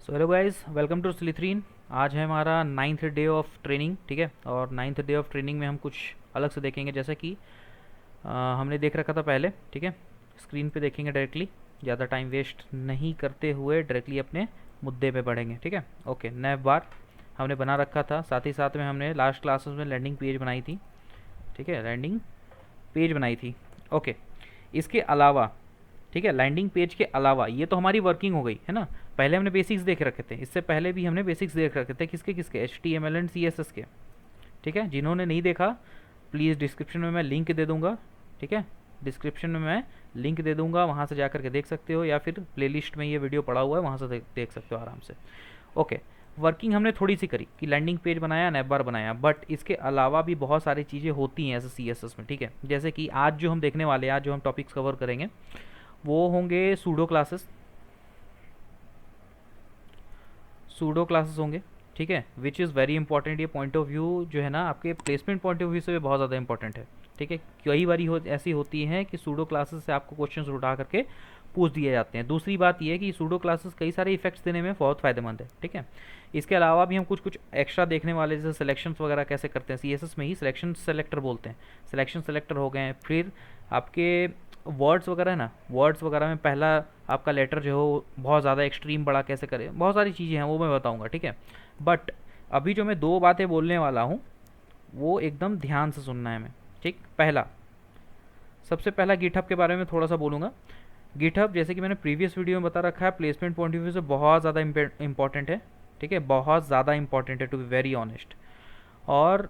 So hello guys, welcome to Slytherin. आज है हमारा नाइन्थ डे ऑफ ट्रेनिंग, ठीक है। और नाइन्थ डे ऑफ ट्रेनिंग में हम कुछ अलग से देखेंगे, जैसा कि हमने देख रखा था पहले, ठीक है। स्क्रीन पे देखेंगे डायरेक्टली, ज़्यादा टाइम वेस्ट नहीं करते हुए डायरेक्टली अपने मुद्दे पे बढ़ेंगे, ठीक है। ओके, नैव बार हमने बना रखा था, साथ ही साथ में हमने लास्ट क्लासेस में लैंडिंग पेज बनाई थी, ठीक है। लैंडिंग पेज बनाई थी। ओके, इसके अलावा, ठीक है, लैंडिंग पेज के अलावा ये तो हमारी वर्किंग हो गई है ना। पहले हमने बेसिक्स देख रखे थे, इससे पहले भी हमने बेसिक्स देख रखे थे, किसके किसके, HTML एंड CSS के, ठीक है। जिन्होंने नहीं देखा, प्लीज़ डिस्क्रिप्शन में मैं लिंक दे दूंगा, ठीक है। डिस्क्रिप्शन में मैं लिंक दे दूंगा, वहाँ से जा करके देख सकते हो, या फिर प्लेलिस्ट में ये वीडियो पड़ा हुआ है, वहाँ से देख सकते हो आराम से। ओके, वर्किंग हमने थोड़ी सी करी कि लैंडिंग पेज बनाया, नैव बार बनाया, बट इसके अलावा भी बहुत सारी चीज़ें होती हैं ऐसे CSS में, ठीक है। जैसे कि आज जो हम देखने वाले हैं, आज जो हम टॉपिक्स कवर करेंगे वो होंगे सूडो क्लासेस होंगे, ठीक है। Which is very important. ये पॉइंट ऑफ व्यू जो है ना, आपके प्लेसमेंट पॉइंट ऑफ व्यू से भी बहुत ज़्यादा इंपॉर्टेंट है, ठीक है। कई बारी ऐसी होती हैं कि सूडो क्लासेस से आपको क्वेश्चंस उठा करके पूछ दिए जाते हैं। दूसरी बात ये है कि सूडो क्लासेस कई सारे इफेक्ट्स देने में बहुत फ़ायदेमंद है, ठीक है। इसके अलावा भी हम कुछ कुछ एक्स्ट्रा देखने वाले, जैसे सिलेक्शंस वगैरह कैसे करते हैं। CSS में ही सिलेक्शन सेलेक्टर बोलते हैं, सिलेक्शन सेलेक्टर हो गए। फिर आपके वर्ड्स वगैरह है ना, वर्ड्स वगैरह में पहला आपका लेटर जो हो बहुत ज़्यादा एक्सट्रीम बड़ा कैसे करें, बहुत सारी चीज़ें हैं, वो मैं बताऊंगा, ठीक है। बट अभी जो मैं दो बातें बोलने वाला हूँ वो एकदम ध्यान से सुनना है हमें, ठीक। सबसे पहला गिटहब के बारे में थोड़ा सा बोलूँगा। गिटहब, जैसे कि मैंने प्रीवियस वीडियो में बता रखा है, प्लेसमेंट पॉइंट ऑफ व्यू से बहुत ज़्यादा इंपॉर्टेंट है, ठीक है। बहुत ज़्यादा इंपॉर्टेंट है, टू बी वेरी ऑनेस्ट। और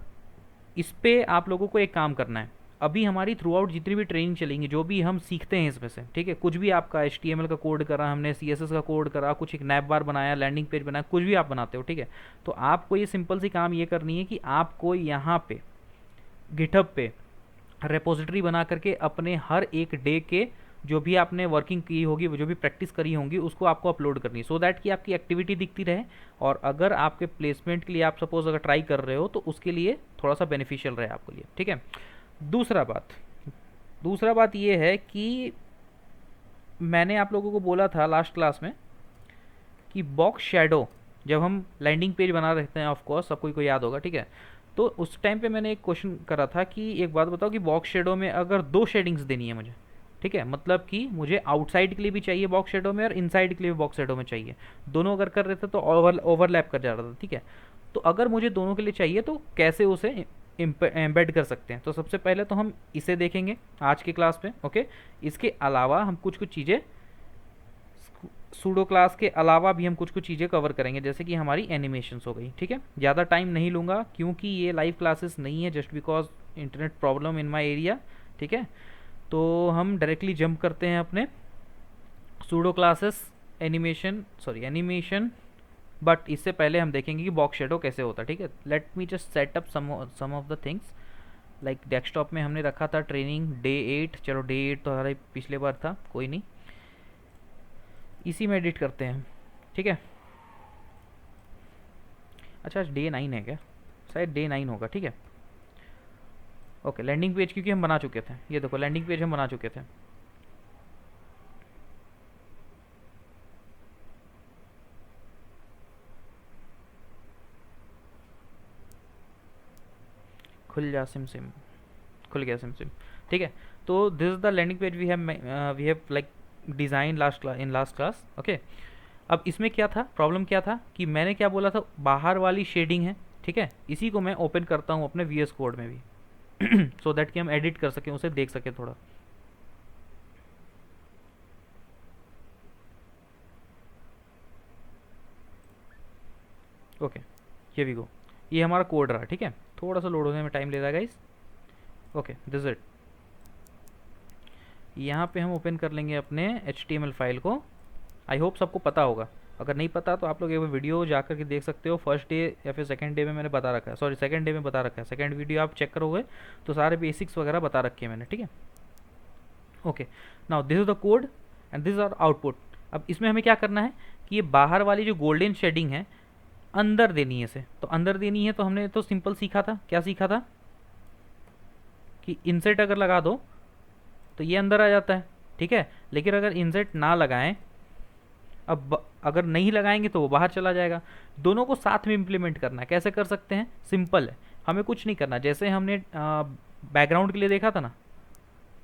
इस पे आप लोगों को एक काम करना है। अभी हमारी थ्रू आउट जितनी भी ट्रेनिंग चलेंगी, जो भी हम सीखते हैं इसमें से, ठीक है, कुछ भी आपका HTML का कोड करा हमने, CSS का कोड करा, कुछ एक नैप बार बनाया, लैंडिंग पेज बनाया, कुछ भी आप बनाते हो, ठीक है। तो आपको ये सिंपल सी काम ये करनी है कि आपको यहाँ पे गिटहब पे रेपोजिटरी बना करके अपने हर एक डे के जो भी आपने वर्किंग की होगी, जो भी प्रैक्टिस करी होंगी, उसको आपको अपलोड करनी है, सो दैट कि आपकी एक्टिविटी दिखती रहे। और अगर आपके प्लेसमेंट के लिए आप सपोज अगर ट्राई कर रहे हो तो उसके लिए थोड़ा सा बेनिफिशियल रहे आपके लिए, ठीक है। दूसरा बात दूसरा बात ये है कि मैंने आप लोगों को बोला था लास्ट क्लास में कि बॉक्स शेडो, जब हम लैंडिंग पेज बना रहे हैं, ऑफ कोर्स सबको को याद होगा, ठीक है। तो उस टाइम पे मैंने एक क्वेश्चन करा था कि एक बात बताओ कि बॉक्स शेडो में अगर दो शेडिंग्स देनी है मुझे, ठीक है, मतलब कि मुझे आउटसाइड के लिए भी चाहिए बॉक्स शेडो में और इनसाइड के लिए भी बॉक्स शेडो में चाहिए, दोनों अगर कर रहे थे तो ओवरलैप कर जा रहा था, ठीक है। तो अगर मुझे दोनों के लिए चाहिए तो कैसे उसे एम्बेड कर सकते हैं, तो सबसे पहले तो हम इसे देखेंगे आज की क्लास में, ओके। इसके अलावा हम कुछ कुछ चीज़ें सूडो क्लास के अलावा भी हम कुछ कुछ चीज़ें कवर करेंगे, जैसे कि हमारी एनिमेशंस हो गई, ठीक है। ज़्यादा टाइम नहीं लूँगा क्योंकि ये लाइव क्लासेस नहीं है, just because internet problem in my area, ठीक है। तो हम डायरेक्टली जंप करते हैं अपने सूडो क्लासेस एनिमेशन। बट इससे पहले हम देखेंगे कि बॉक्स शेडो कैसे होता है, ठीक है। Let me just set up some of the things. Like desktop में हमने रखा था ट्रेनिंग डे 8, चलो डे 8 तो हमारा पिछले बार था, कोई नहीं, इसी में एडिट करते हैं, ठीक है। अच्छा, आज डे 9 है क्या? शायद डे 9 होगा, ठीक है। ओके, लैंडिंग पेज क्योंकि हम बना चुके थे, ये देखो लैंडिंग पेज हम बना चुके थे। खुल जा सिम सिम, खुल गया सिम सिम, ठीक है। तो this is the landing page we have like design in last class, okay. अब इसमें क्या था, प्रॉब्लम क्या था कि मैंने क्या बोला था, बाहर वाली शेडिंग है, ठीक है। इसी को मैं ओपन करता हूँ अपने VS कोड में भी सो दैट कि हम एडिट कर सकें, उसे देख सकें थोड़ा। ओके, ये वी गो, ये हमारा कोड रहा, ठीक है। थोड़ा सा लोड होने में टाइम ले रहा है गाइस। Okay, this it. यहाँ पे हम ओपन कर लेंगे अपने HTML फाइल को। आई होप सबको पता होगा, अगर नहीं पता तो आप लोग एक वीडियो जाकर के देख सकते हो, फर्स्ट डे या फिर सेकंड डे में मैंने बता रखा है, सॉरी सेकंड डे में बता रखा है, सेकंड वीडियो आप चेक करोगे तो सारे बेसिक्स वगैरह बता रखे हैं मैंने, ठीक है। Okay, now this is the code and this is our output. अब इसमें हमें क्या करना है कि ये बाहर वाली जो गोल्डन शेडिंग है अंदर देनी है इसे, तो अंदर देनी है तो हमने तो सिंपल सीखा था, क्या सीखा था कि इंसर्ट अगर लगा दो तो ये अंदर आ जाता है, ठीक है। लेकिन अगर इंसर्ट ना लगाएं अब अगर नहीं लगाएंगे तो वो बाहर चला जाएगा। दोनों को साथ में इम्प्लीमेंट करना है। कैसे कर सकते हैं? सिंपल है, हमें कुछ नहीं करना। जैसे हमने बैकग्राउंड के लिए देखा था ना,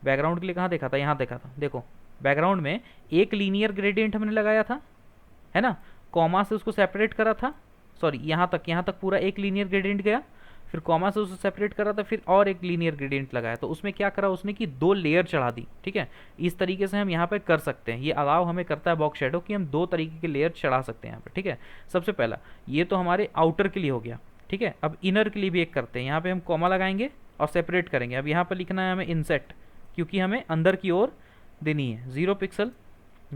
बैकग्राउंड के लिए कहाँ देखा था? यहाँ देखा था। देखो बैकग्राउंड में एक लीनियर ग्रेडियंट हमने लगाया था, है ना, कॉमा से उसको सेपरेट करा था, सॉरी यहाँ तक पूरा एक लीनियर ग्रेडियंट गया, फिर कॉमा से उसको सेपरेट करा था, फिर और एक लीनियर ग्रेडियंट लगाया। तो उसमें क्या करा उसने कि 2 लेयर चढ़ा दी। ठीक है, इस तरीके से हम यहाँ पे कर सकते हैं। ये अलाउ हमें करता है बॉक्स शेडो कि हम 2 तरीके के लेयर चढ़ा सकते हैं यहाँ पे। ठीक है, सबसे पहला ये तो हमारे आउटर के लिए हो गया। ठीक है, अब इनर के लिए भी एक करते हैं। यहाँ पे हम कॉमा लगाएंगे और सेपरेट करेंगे। अब यहाँ पर लिखना है हमें इंसेट, क्योंकि हमें अंदर की ओर देनी है। 0 पिक्सल,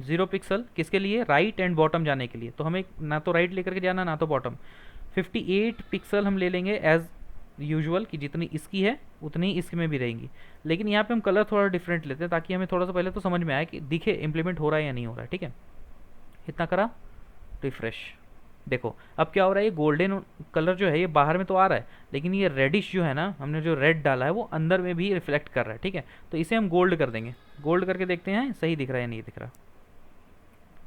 0 पिक्सल किसके लिए? राइट एंड बॉटम जाने के लिए। तो हमें ना तो राइट लेकर के जाना ना तो बॉटम। 58 पिक्सल हम ले लेंगे एज यूजुअल कि जितनी इसकी है उतनी इसमें भी रहेंगी, लेकिन यहाँ पे हम कलर थोड़ा डिफरेंट लेते हैं ताकि हमें थोड़ा सा पहले तो समझ में आए कि दिखे इंप्लीमेंट हो रहा है या नहीं हो रहा है। ठीक है, इतना करा, रिफ्रेश। देखो अब क्या हो रहा है, ये गोल्डन कलर जो है ये बाहर में तो आ रहा है, लेकिन ये रेडिश जो है ना, हमने जो रेड डाला है वो अंदर में भी रिफ्लेक्ट कर रहा है। ठीक है, तो इसे हम गोल्ड कर देंगे। गोल्ड करके देखते हैं सही दिख रहा है या नहीं दिख रहा।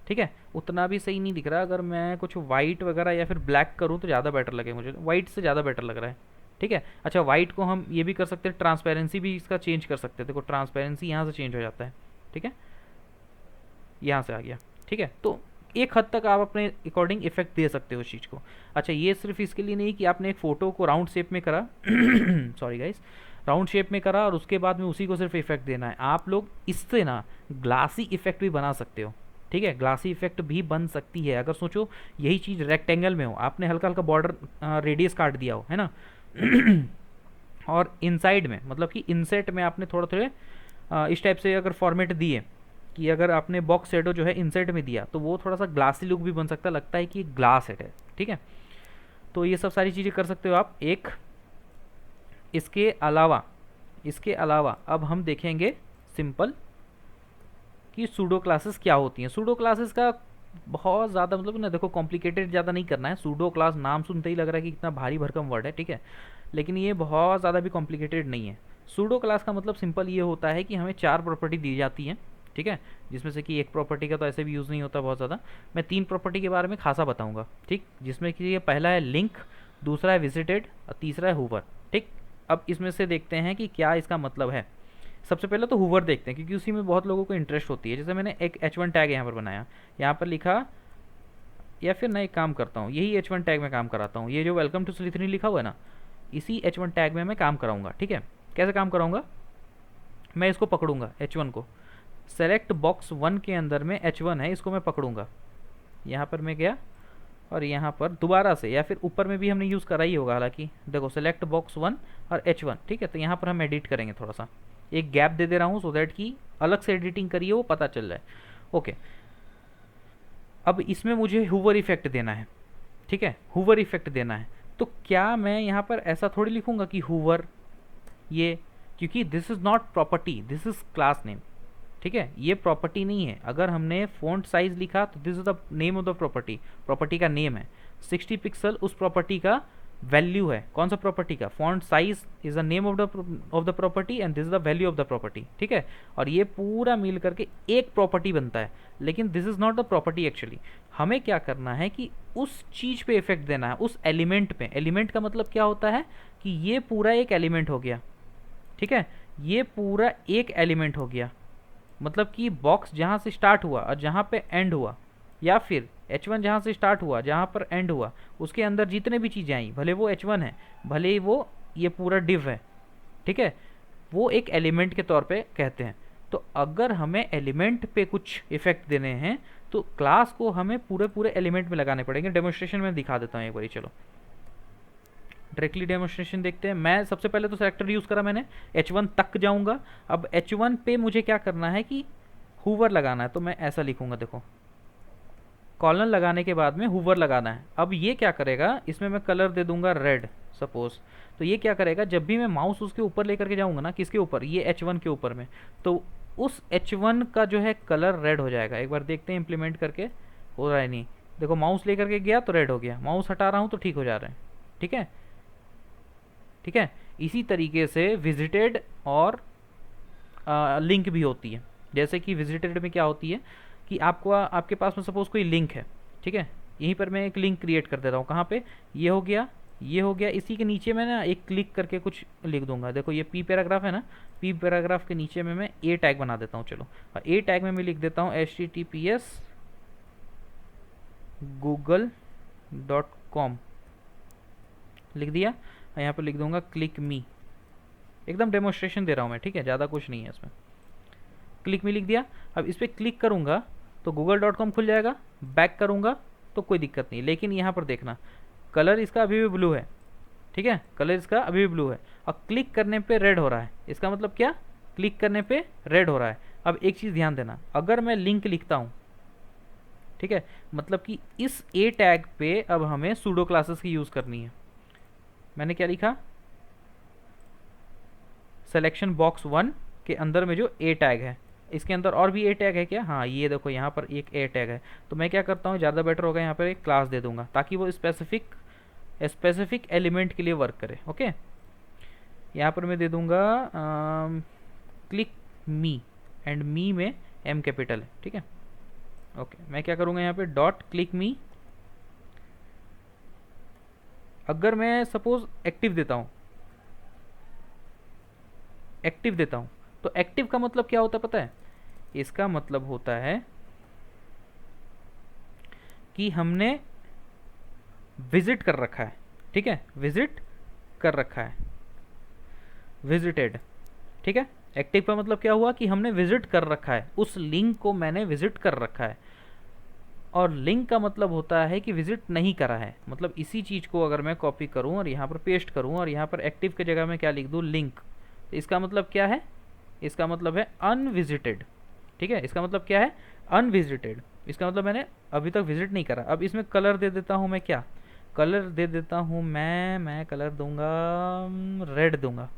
ठीक है, उतना भी सही नहीं दिख रहा। अगर मैं कुछ वाइट वगैरह या फिर ब्लैक करूँ तो ज़्यादा बेटर लगे, मुझे वाइट से ज़्यादा बेटर लग रहा है। ठीक है, अच्छा वाइट को हम ये भी कर सकते हैं, ट्रांसपेरेंसी भी इसका चेंज कर सकते हैं। देखो ट्रांसपेरेंसी यहाँ से चेंज हो जाता है। ठीक है, यहाँ से आ गया। ठीक है, तो एक हद तक आप अपने अकॉर्डिंग इफेक्ट दे सकते हो उस चीज़ को। अच्छा ये सिर्फ इसके लिए नहीं कि आपने एक फ़ोटो को राउंड शेप में करा सॉरी गाइस, राउंड शेप में करा और उसके बाद में उसी को सिर्फ इफेक्ट देना है। आप लोग इससे ना ग्लासी इफेक्ट भी बना सकते हो। ठीक है, ग्लासी इफेक्ट भी बन सकती है। अगर सोचो यही चीज़ रेक्टेंगल में हो, आपने हल्का हल्का बॉर्डर रेडियस काट दिया हो, है ना और इनसाइड में मतलब कि इनसेट में आपने थोड़ा थोड़े इस टाइप से अगर फॉर्मेट दिए कि अगर आपने बॉक्स शेडो जो है इनसेट में दिया तो वो थोड़ा सा ग्लासी लुक भी बन सकता है, लगता है कि ग्लास सेट है। ठीक है, तो ये सब सारी चीज़ें कर सकते हो आप। एक इसके अलावा अब हम देखेंगे सिंपल कि सूडो क्लासेस क्या होती हैं। सूडो क्लासेस का बहुत ज़्यादा मतलब ना, देखो कॉम्प्लिकेटेड ज़्यादा नहीं करना है। सूडो क्लास नाम सुनते ही लग रहा है कि इतना भारी भरकम वर्ड है। ठीक है, लेकिन ये बहुत ज़्यादा भी कॉम्प्लिकेटेड नहीं है। सूडो क्लास का मतलब सिंपल ये होता है कि हमें 4 प्रॉपर्टी दी जाती हैं। ठीक है, जिसमें से कि एक प्रॉपर्टी का तो ऐसे भी यूज़ नहीं होता बहुत ज़्यादा। मैं 3 प्रॉपर्टी के बारे में खासा बताऊँगा। ठीक, जिसमें कि ये पहला है लिंक, दूसरा है विजिटेड और तीसरा है हूवर। ठीक, अब इसमें से देखते हैं कि क्या इसका मतलब है। सबसे पहले तो हूवर देखते हैं क्योंकि उसी में बहुत लोगों को इंटरेस्ट होती है। जैसे मैंने एक H1 टैग यहाँ पर बनाया, यहाँ पर लिखा, या फिर मैं एक काम करता हूँ यही H1 टैग में काम कराता हूँ। ये जो वेलकम टू स्लिथरी लिखा हुआ है ना, इसी H1 टैग में मैं काम कराऊंगा। ठीक है, कैसे काम कराऊंगा? मैं इसको पकड़ूंगा H1 को, सेलेक्ट बॉक्स 1 के अंदर में H1 है, इसको मैं पकड़ूंगा। यहाँ पर मैं गया और यहाँ पर दोबारा से, या फिर ऊपर में भी हमने यूज़ करा ही होगा हालांकि। देखो सेलेक्ट बॉक्स 1 और H1। ठीक है, तो यहाँ पर हम एडिट करेंगे, थोड़ा सा एक गैप दे रहा हूँ सो दैट कि अलग से एडिटिंग करिए वो पता चल जाए। ओके, अब इसमें मुझे हूवर इफेक्ट देना है। ठीक है, हूवर इफेक्ट देना है तो क्या मैं यहाँ पर ऐसा थोड़ी लिखूंगा कि हूवर ये, क्योंकि this is not property, this is class name. ठीक है, ये प्रॉपर्टी नहीं है। अगर हमने फ़ॉन्ट साइज लिखा तो this is the name of the property, property का नेम है। 60 पिक्सल उस प्रॉपर्टी का वैल्यू है। कौन सा प्रॉपर्टी का? Font size is the name of the property and this is the value of the property. ठीक है, और ये पूरा मिल करके एक प्रॉपर्टी बनता है, लेकिन this is not the property actually. हमें क्या करना है कि उस चीज़ पे इफेक्ट देना है, उस एलिमेंट पे। एलिमेंट का मतलब क्या होता है कि ये पूरा एक एलिमेंट हो गया। ठीक है, ये पूरा एक एलिमेंट हो गया, मतलब कि बॉक्स जहाँ से स्टार्ट हुआ और जहाँ पे एंड हुआ, या फिर H1 जहाँ से स्टार्ट हुआ जहाँ पर एंड हुआ, उसके अंदर जितने भी चीज़ें आई, भले वो H1 है, भले ही वो ये पूरा डिव है। ठीक है, वो एक एलिमेंट के तौर पे कहते हैं। तो अगर हमें एलिमेंट पे कुछ इफेक्ट देने हैं तो क्लास को हमें पूरे पूरे एलिमेंट में लगाने पड़ेंगे। डेमोन्स्ट्रेशन में दिखा देता हूँ एक बारी, चलो डायरेक्टली डेमोन्स्ट्रेशन देखते हैं। मैं सबसे पहले तो सेलेक्टर यूज़ करा मैंने, H1 तक जाऊँगा। अब H1 पे मुझे क्या करना है कि हूवर लगाना है, तो मैं ऐसा लिखूँगा, देखो कॉलन लगाने के बाद में हूवर लगाना है। अब ये क्या करेगा, इसमें मैं कलर दे दूंगा रेड सपोज। तो ये क्या करेगा, जब भी मैं माउस उसके ऊपर लेकर के जाऊँगा ना, किसके ऊपर, ये H1 के ऊपर में, तो उस H1 का जो है कलर रेड हो जाएगा। एक बार देखते हैं इम्प्लीमेंट करके हो रहा है नहीं। देखो माउस लेकर के गया तो रेड हो गया, माउस हटा रहा हूँ तो ठीक हो जा रहा है। ठीक है, ठीक है, इसी तरीके से विजिटेड और लिंक भी होती है। जैसे कि विजिटेड में क्या होती है कि आपको आपके पास में सपोज कोई लिंक है, ठीक है, यहीं पर मैं एक लिंक क्रिएट कर देता हूँ, कहाँ पे, ये हो गया, ये हो गया, इसी के नीचे मैं ना एक क्लिक करके कुछ लिख दूंगा। देखो ये पी पैराग्राफ है ना, पी पैराग्राफ के नीचे में मैं ए टैग बना देता हूँ। चलो, और ए टैग में मैं लिख देता हूँ https google.com लिख दिया। और यहाँ पर लिख दूंगा क्लिक मी, एकदम डेमोन्स्ट्रेशन दे रहा हूँ मैं, ठीक है, ज़्यादा कुछ नहीं है इसमें। क्लिक मी लिख दिया। अब इस पर क्लिक करूँगा तो google.com खुल जाएगा, बैक करूँगा तो कोई दिक्कत नहीं। लेकिन यहाँ पर देखना, कलर इसका अभी भी ब्लू है, ठीक है, कलर इसका अभी भी ब्लू है, और क्लिक करने पे रेड हो रहा है। इसका मतलब क्या, क्लिक करने पे रेड हो रहा है। अब एक चीज़ ध्यान देना, अगर मैं लिंक लिखता हूँ, ठीक है, मतलब कि इस ए टैग पे अब हमें सूडो क्लासेस की यूज़ करनी है। मैंने क्या लिखा, सिलेक्शन बॉक्स 1 के अंदर में जो ए टैग है, इसके अंदर और भी ए टैग है क्या, हाँ ये देखो यहाँ पर एक ए टैग है। तो मैं क्या करता हूँ, ज़्यादा बेटर होगा यहाँ पर एक क्लास दे दूंगा ताकि वो स्पेसिफिक एलिमेंट के लिए वर्क करे। ओके, यहाँ पर मैं दे दूंगा क्लिक मी, एंड मी में एम कैपिटल है, ठीक है। ओके, मैं क्या करूँगा यहाँ पे डॉट क्लिक मी। अगर मैं सपोज एक्टिव देता हूँ, तो एक्टिव का मतलब क्या होता है पता है, इसका मतलब होता है कि हमने विजिट कर रखा है, ठीक है, विजिट कर रखा है, विजिटेड, ठीक है। एक्टिव का मतलब क्या हुआ कि हमने विजिट कर रखा है, उस लिंक को मैंने विजिट कर रखा है। और लिंक का मतलब होता है कि विजिट नहीं करा है। मतलब इसी चीज़ को अगर मैं कॉपी करूं और यहाँ पर पेस्ट करूं और यहाँ पर एक्टिव की जगह में क्या लिख दूं, लिंक, तो इसका मतलब क्या है, इसका मतलब है अनविजिटेड, ठीक है, इसका मतलब क्या है, अनविजिटेड। इसका मतलब मैंने अभी तक विजिट नहीं करा। अब इसमें कलर दे देता हूँ मैं, क्या कलर दे देता हूँ मैं कलर दूंगा रेड दूंगा।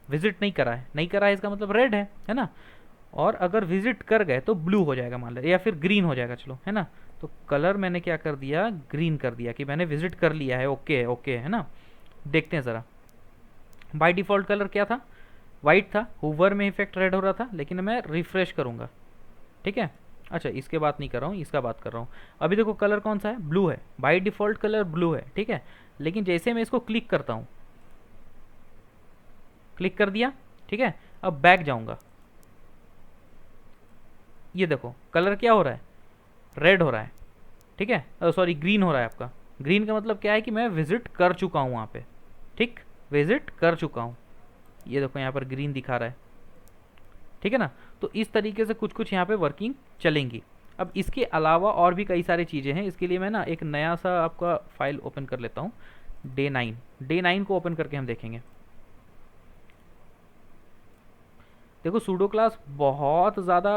विजिट नहीं करा है, नहीं करा है इसका मतलब रेड है ना। और अगर विजिट कर गए तो ब्लू हो जाएगा मान लो, या फिर ग्रीन हो जाएगा, चलो, है ना। तो कलर मैंने क्या कर दिया, ग्रीन कर दिया कि मैंने विजिट कर लिया है, ओके है ना। देखते हैं ज़रा, बाय डिफ़ॉल्ट कलर क्या था, वाइट था, हूवर में इफेक्ट रेड हो रहा था, लेकिन मैं रिफ्रेश करूँगा, ठीक है। अच्छा, इसके बात नहीं कर रहा हूँ, इसका बात कर रहा हूँ। अभी देखो कलर कौन सा है, ब्लू है, बाय डिफ़ॉल्ट कलर ब्लू है, ठीक है। लेकिन जैसे मैं इसको क्लिक करता हूँ, क्लिक कर दिया, ठीक है, अब बैक जाऊँगा, ये देखो कलर क्या हो रहा है, रेड हो रहा है, ठीक है, सॉरी ग्रीन हो रहा है आपका। ग्रीन का मतलब क्या है कि मैं विजिट कर चुका हूँ वहाँ पे, ठीक, विजिट कर चुका हूँ। ये देखो यहाँ पर ग्रीन दिखा रहा है, ठीक है ना। तो इस तरीके से कुछ कुछ यहाँ पे वर्किंग चलेंगी। अब इसके अलावा और भी कई सारी चीज़ें हैं। इसके लिए मैं ना एक नया सा आपका फाइल ओपन कर लेता हूँ, डे 9 को ओपन करके हम देखेंगे। देखो सूडो क्लास बहुत ज़्यादा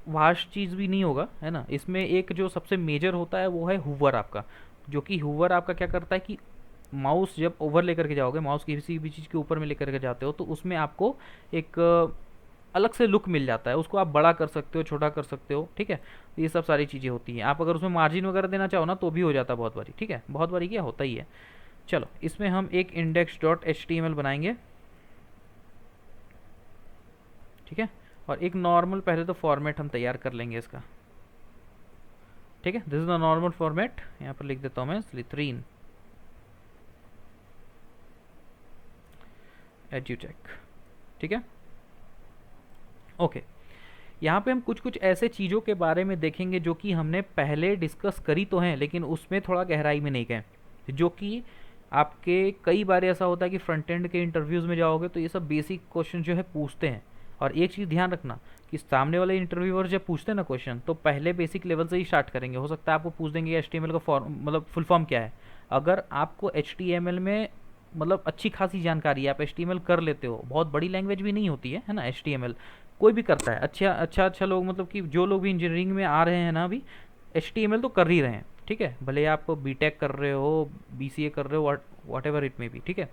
वास्ट चीज़ भी नहीं होगा, है ना। इसमें एक जो सबसे मेजर होता है वो है हूवर आपका, जो कि हूवर आपका क्या करता है कि माउस जब ओवर लेकर के जाओगे, माउस किसी भी चीज़ के ऊपर में लेकर के जाते हो, तो उसमें आपको एक अलग से लुक मिल जाता है। उसको आप बड़ा कर सकते हो, छोटा कर सकते हो, ठीक है। ये सब सारी चीज़ें होती हैं। आप अगर उसमें मार्जिन वगैरह देना चाहो ना तो भी हो जाता है बहुत बारी, ठीक है, बहुत बारी क्या होता ही है। चलो, इसमें हम एक index.html बनाएंगे, ठीक है। और एक नॉर्मल पहले तो फॉर्मेट हम तैयार कर लेंगे इसका, ठीक है। This is the normal format, यहाँ पर लिख देता हूँ मैं स्लिथरीन एड्यूटेक, ठीक है। ओके, यहाँ पे हम कुछ कुछ ऐसे चीज़ों के बारे में देखेंगे जो कि हमने पहले डिस्कस करी तो हैं, लेकिन उसमें थोड़ा गहराई में नहीं गए, जो कि आपके कई बार ऐसा होता है कि फ्रंट एंड के इंटरव्यूज़ में जाओगे तो ये सब बेसिक क्वेश्चन जो है पूछते हैं। और एक चीज़ ध्यान रखना कि सामने वाले इंटरव्यूअर जब पूछते हैं ना क्वेश्चन, तो पहले बेसिक लेवल से ही स्टार्ट करेंगे। हो सकता है आपको पूछ देंगे HTML का फॉर्म मतलब फुल फॉर्म क्या है। अगर आपको HTML में मतलब अच्छी खासी जानकारी है, आप HTML कर लेते हो, बहुत बड़ी लैंग्वेज भी नहीं होती है ना HTML, कोई भी करता है। अच्छा लोग, मतलब कि जो लोग भी इंजीनियरिंग में आ रहे हैं ना अभी, HTML तो कर ही रहे हैं, ठीक है। भले आप BTech कर रहे हो, BCA कर रहे हो, वॉट एवर इट में भी, ठीक है।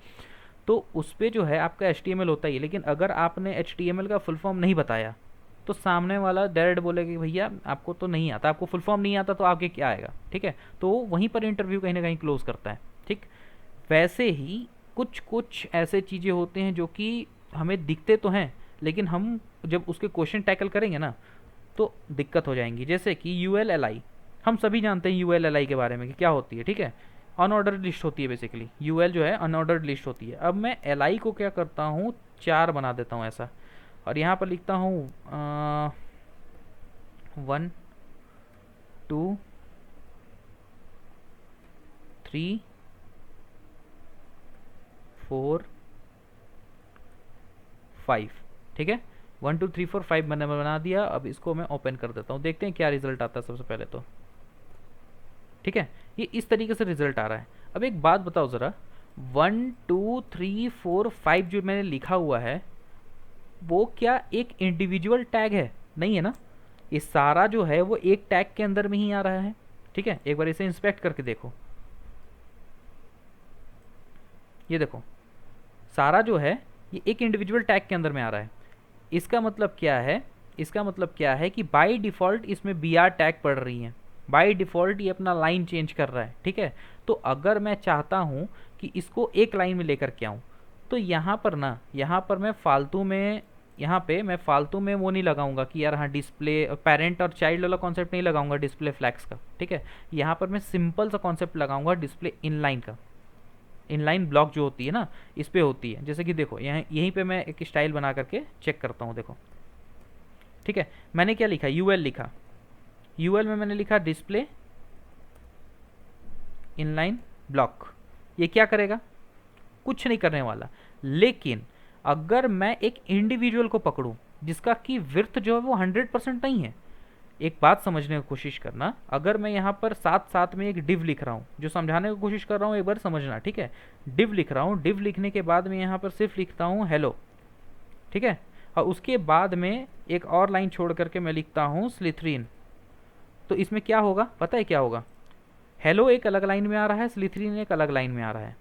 तो उस पर जो है आपका HTML होता ही है। लेकिन अगर आपने HTML का फुल फॉर्म नहीं बताया तो सामने वाला डायरेक्ट बोलेगा कि भैया आपको तो नहीं आता, आपको फुल फॉर्म नहीं आता तो आगे क्या आएगा, ठीक है। तो वहीं पर इंटरव्यू कहीं ना कहीं क्लोज करता है, ठीक। वैसे ही कुछ कुछ ऐसे चीज़ें होते हैं जो कि हमें दिखते तो हैं, लेकिन हम जब उसके क्वेश्चन टैकल करेंगे ना, तो दिक्कत हो जाएंगी। जैसे कि यू एल एल आई, हम सभी जानते हैं यू एल एल आई के बारे में कि क्या होती है, ठीक है, अनऑर्डर्ड लिस्ट होती है बेसिकली। यू एल जो है अनऑर्डर्ड लिस्ट होती है। अब मैं एल आई को क्या करता हूँ, 4 बना देता हूँ ऐसा, और यहाँ पर लिखता हूँ 1 2 3 4 5, ठीक है, 1 2 3 4 5 मैंने बना दिया। अब इसको मैं ओपन कर देता हूँ, देखते हैं क्या रिजल्ट आता है सबसे पहले तो, ठीक है। ये इस तरीके से रिजल्ट आ रहा है। अब एक बात बताओ ज़रा, 1 2 3 4 5 जो मैंने लिखा हुआ है वो क्या एक इंडिविजुअल टैग है? नहीं है ना, ये सारा जो है वो एक टैग के अंदर में ही आ रहा है, ठीक है। एक बार इसे इंस्पेक्ट करके देखो, ये देखो सारा जो है ये एक इंडिविजुअल टैग के अंदर में आ रहा है। इसका मतलब क्या है, इसका मतलब क्या है कि बाय डिफ़ॉल्ट इसमें बी आर टैग पड़ रही है, बाय डिफ़ॉल्ट ये अपना लाइन चेंज कर रहा है, ठीक है। तो अगर मैं चाहता हूँ कि इसको एक लाइन में लेकर के आऊँ, तो यहाँ पर ना, यहाँ पर मैं फालतू में, यहाँ पे मैं फालतू में वो नहीं लगाऊंगा कि यार हाँ डिस्प्ले पेरेंट और चाइल्ड वाला कॉन्सेप्ट नहीं लगाऊंगा डिस्प्ले फ्लैग्स का, ठीक है। यहाँ पर मैं सिंपल सा कॉन्सेप्ट लगाऊंगा डिस्प्ले इनलाइन का। इनलाइन ब्लॉक जो होती है ना, इस पे होती है। जैसे कि देखो यहाँ यहीं पे मैं एक स्टाइल बना करके चेक करता हूँ, देखो, ठीक है। मैंने क्या लिखा, यू एल लिखा, यू एल में मैंने लिखा डिस्प्ले इनलाइन ब्लॉक। ये क्या करेगा, कुछ नहीं करने वाला। लेकिन अगर मैं एक इंडिविजुअल को पकड़ूं जिसका कि विड्थ जो है वो 100% नहीं है, एक बात समझने की कोशिश करना, अगर मैं यहाँ पर साथ साथ में एक डिव लिख रहा हूँ, जो समझाने की कोशिश कर रहा हूँ एक बार समझना, ठीक है। डिव लिख रहा हूँ, डिव लिखने के बाद में यहाँ पर सिर्फ लिखता हूँ हेलो, ठीक है, और उसके बाद में एक और लाइन छोड़ करके मैं लिखता हूँ स्लिथरीन। तो इसमें क्या होगा पता है क्या होगा, हेलो एक अलग लाइन में आ रहा है, स्लिथरीन एक अलग लाइन में आ रहा है।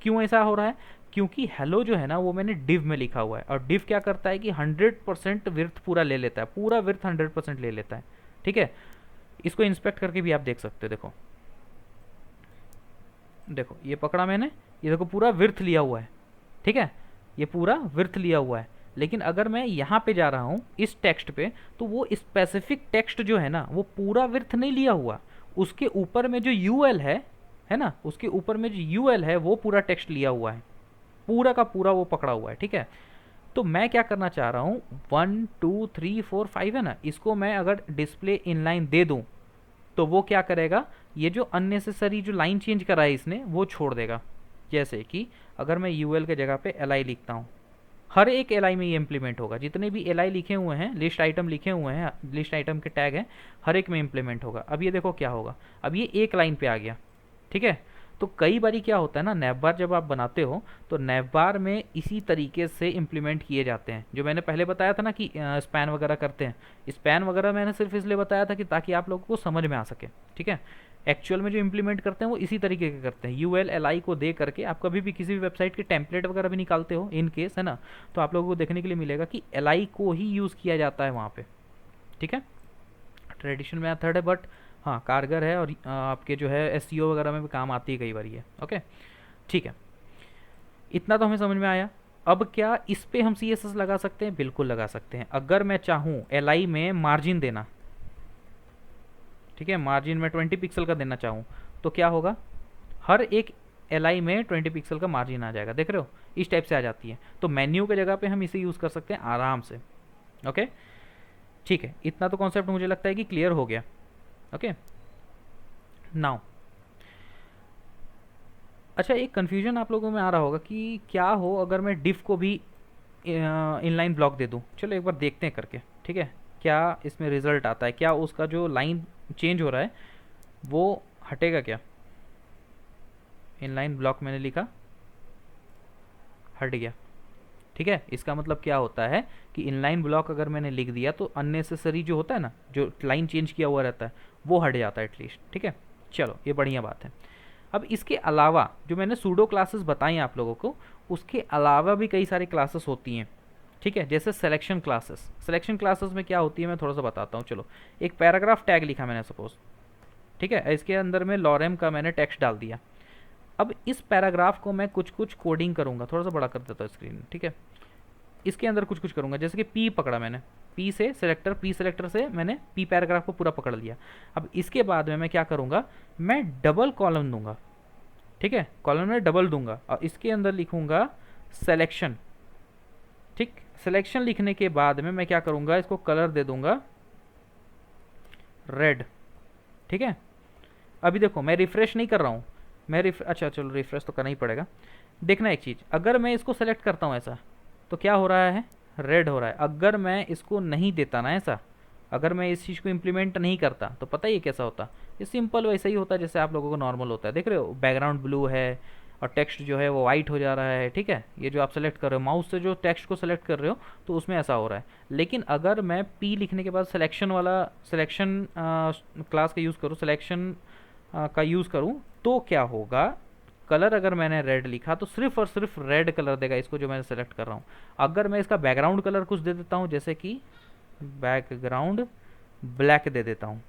क्यों ऐसा हो रहा है, क्योंकि हेलो जो है ना वो मैंने डिव में लिखा हुआ है, और डिव क्या करता है कि 100% विड्थ पूरा ले लेता है, पूरा विड्थ 100% ले लेता है, ठीक है। इसको इंस्पेक्ट करके भी आप देख सकते हो, देखो देखो ये पकड़ा मैंने, ये देखो पूरा विड्थ लिया हुआ है, ठीक है, ये पूरा विड्थ लिया हुआ है। लेकिन अगर मैं यहाँ पे जा रहा हूँ इस टेक्स्ट पे, तो वो स्पेसिफिक टेक्स्ट जो है ना वो पूरा विड्थ नहीं लिया हुआ, उसके ऊपर में जो यूएल है ना, उसके ऊपर में जो यूएल है वो पूरा टेक्स्ट लिया हुआ है, पूरा का पूरा वो पकड़ा हुआ है, ठीक है। तो मैं क्या करना चाह रहा हूँ, 1 2 3 4 5 है ना, इसको मैं अगर डिस्प्ले इनलाइन दे दूँ तो वो क्या करेगा, ये जो अननेसेसरी जो लाइन चेंज करा है इसने वो छोड़ देगा। जैसे कि अगर मैं यूएल के जगह पे एल आई लिखता हूँ, हर एक एल आई में ये इम्प्लीमेंट होगा, जितने भी एल आई लिखे हुए हैं, लिस्ट आइटम लिखे हुए हैं, लिस्ट आइटम के टैग हैं, हर एक में इम्प्लीमेंट होगा। अब ये देखो क्या होगा, अब ये एक लाइन पे आ गया, ठीक है। तो कई बारी क्या होता है ना, नैवबार जब आप बनाते हो तो नैवबार में इसी तरीके से इम्प्लीमेंट किए जाते हैं। जो मैंने पहले बताया था ना कि स्पैन वगैरह करते हैं, स्पैन वगैरह मैंने सिर्फ इसलिए बताया था कि ताकि आप लोगों को समझ में आ सके, ठीक है। एक्चुअल में जो इम्प्लीमेंट करते हैं वो इसी तरीके के करते हैं। यू एल एल आई को दे करके आप कभी भी किसी भी वेबसाइट के टेम्पलेट वगैरह भी निकालते हो इन केस, है ना, तो आप लोगों को देखने के लिए मिलेगा कि एल आई को ही यूज़ किया जाता है वहाँ पे, ठीक है। ट्रेडिशनल मेथड है बट हाँ कारगर है, और आपके जो है एसईओ वगैरह में भी काम आती है कई बार ये, ओके, ठीक है। इतना तो हमें समझ में आया। अब क्या इस पे हम सी एस एस लगा सकते हैं? बिल्कुल लगा सकते हैं। अगर मैं चाहूँ एल आई में मार्जिन देना, ठीक है, मार्जिन में 20 पिक्सल का देना चाहूँ तो क्या होगा, हर एक एल आई में 20 पिक्सल का मार्जिन आ जाएगा, देख रहे हो, इस टाइप से आ जाती है। तो मेन्यू के जगह पे हम इसे यूज़ कर सकते हैं आराम से, ओके, ठीक है। इतना तो कॉन्सेप्ट मुझे लगता है कि क्लियर हो गया, ओके। नाउ अच्छा, एक कन्फ्यूजन आप लोगों में आ रहा होगा कि क्या हो अगर मैं डिफ को भी इनलाइन ब्लॉक दे दूं। चलो एक बार देखते हैं करके, ठीक है, क्या इसमें रिजल्ट आता है, क्या उसका जो लाइन चेंज हो रहा है वो हटेगा क्या। इनलाइन ब्लॉक मैंने लिखा, हट गया, ठीक है। इसका मतलब क्या होता है कि इनलाइन ब्लॉक अगर मैंने लिख दिया तो अननेसेसरी जो होता है ना, जो लाइन चेंज किया हुआ रहता है वो हट जाता है एटलीस्ट, ठीक है। चलो ये बढ़िया बात है। अब इसके अलावा जो मैंने सूडो क्लासेस बताई आप लोगों को, उसके अलावा भी कई सारी क्लासेस होती हैं, ठीक है। जैसे सिलेक्शन क्लासेस, सिलेक्शन क्लासेस में क्या होती है मैं थोड़ा सा बताता हूँ। चलो, एक पैराग्राफ टैग लिखा मैंने सपोज, ठीक है, इसके अंदर में लॉरेम का मैंने टेक्स्ट डाल दिया। अब इस पैराग्राफ को मैं कुछ कुछ कोडिंग करूँगा, थोड़ा सा बड़ा कर देता हूँ स्क्रीन, ठीक है। इसके अंदर कुछ कुछ करूँगा, जैसे कि पी पकड़ा मैंने, पी से सिलेक्टर, पी सिलेक्टर से मैंने पी पैराग्राफ को पूरा पकड़ लिया। अब इसके बाद में मैं क्या करूँगा, मैं डबल कॉलम दूंगा, ठीक है, कॉलम में डबल दूंगा और इसके अंदर लिखूंगा सिलेक्शन। ठीक, सिलेक्शन लिखने के बाद में मैं क्या करूँगा, इसको कलर दे दूंगा रेड। ठीक है, अभी देखो मैं रिफ्रेश नहीं कर रहा हूँ, मैं अच्छा चलो रिफ्रेश तो करना ही पड़ेगा। देखना एक चीज़, अगर मैं इसको सेलेक्ट करता हूँ ऐसा तो क्या हो रहा है, रेड हो रहा है। अगर मैं इसको नहीं देता ना ऐसा, अगर मैं इस चीज़ को इम्प्लीमेंट नहीं करता तो पता ही कैसा होता, ये सिंपल वैसा ही होता है जैसे आप लोगों को नॉर्मल होता है। देख रहे हो बैकग्राउंड ब्लू है और टेक्स्ट जो है वो वाइट हो जा रहा है। ठीक है, ये जो आप सेलेक्ट कर रहे हो माउस से जो टेक्स्ट को सेलेक्ट कर रहे हो तो उसमें ऐसा हो रहा है। लेकिन अगर मैं पी लिखने के बाद सिलेक्शन वाला सिलेक्शन क्लास का यूज़ करूँ, सिलेक्शन का यूज़ करूँ तो क्या होगा, कलर अगर मैंने रेड लिखा तो सिर्फ और सिर्फ रेड कलर देगा इसको जो मैंने सेलेक्ट कर रहा हूँ। अगर मैं इसका बैकग्राउंड कलर कुछ दे देता हूँ, जैसे कि बैकग्राउंड ब्लैक दे देता हूँ,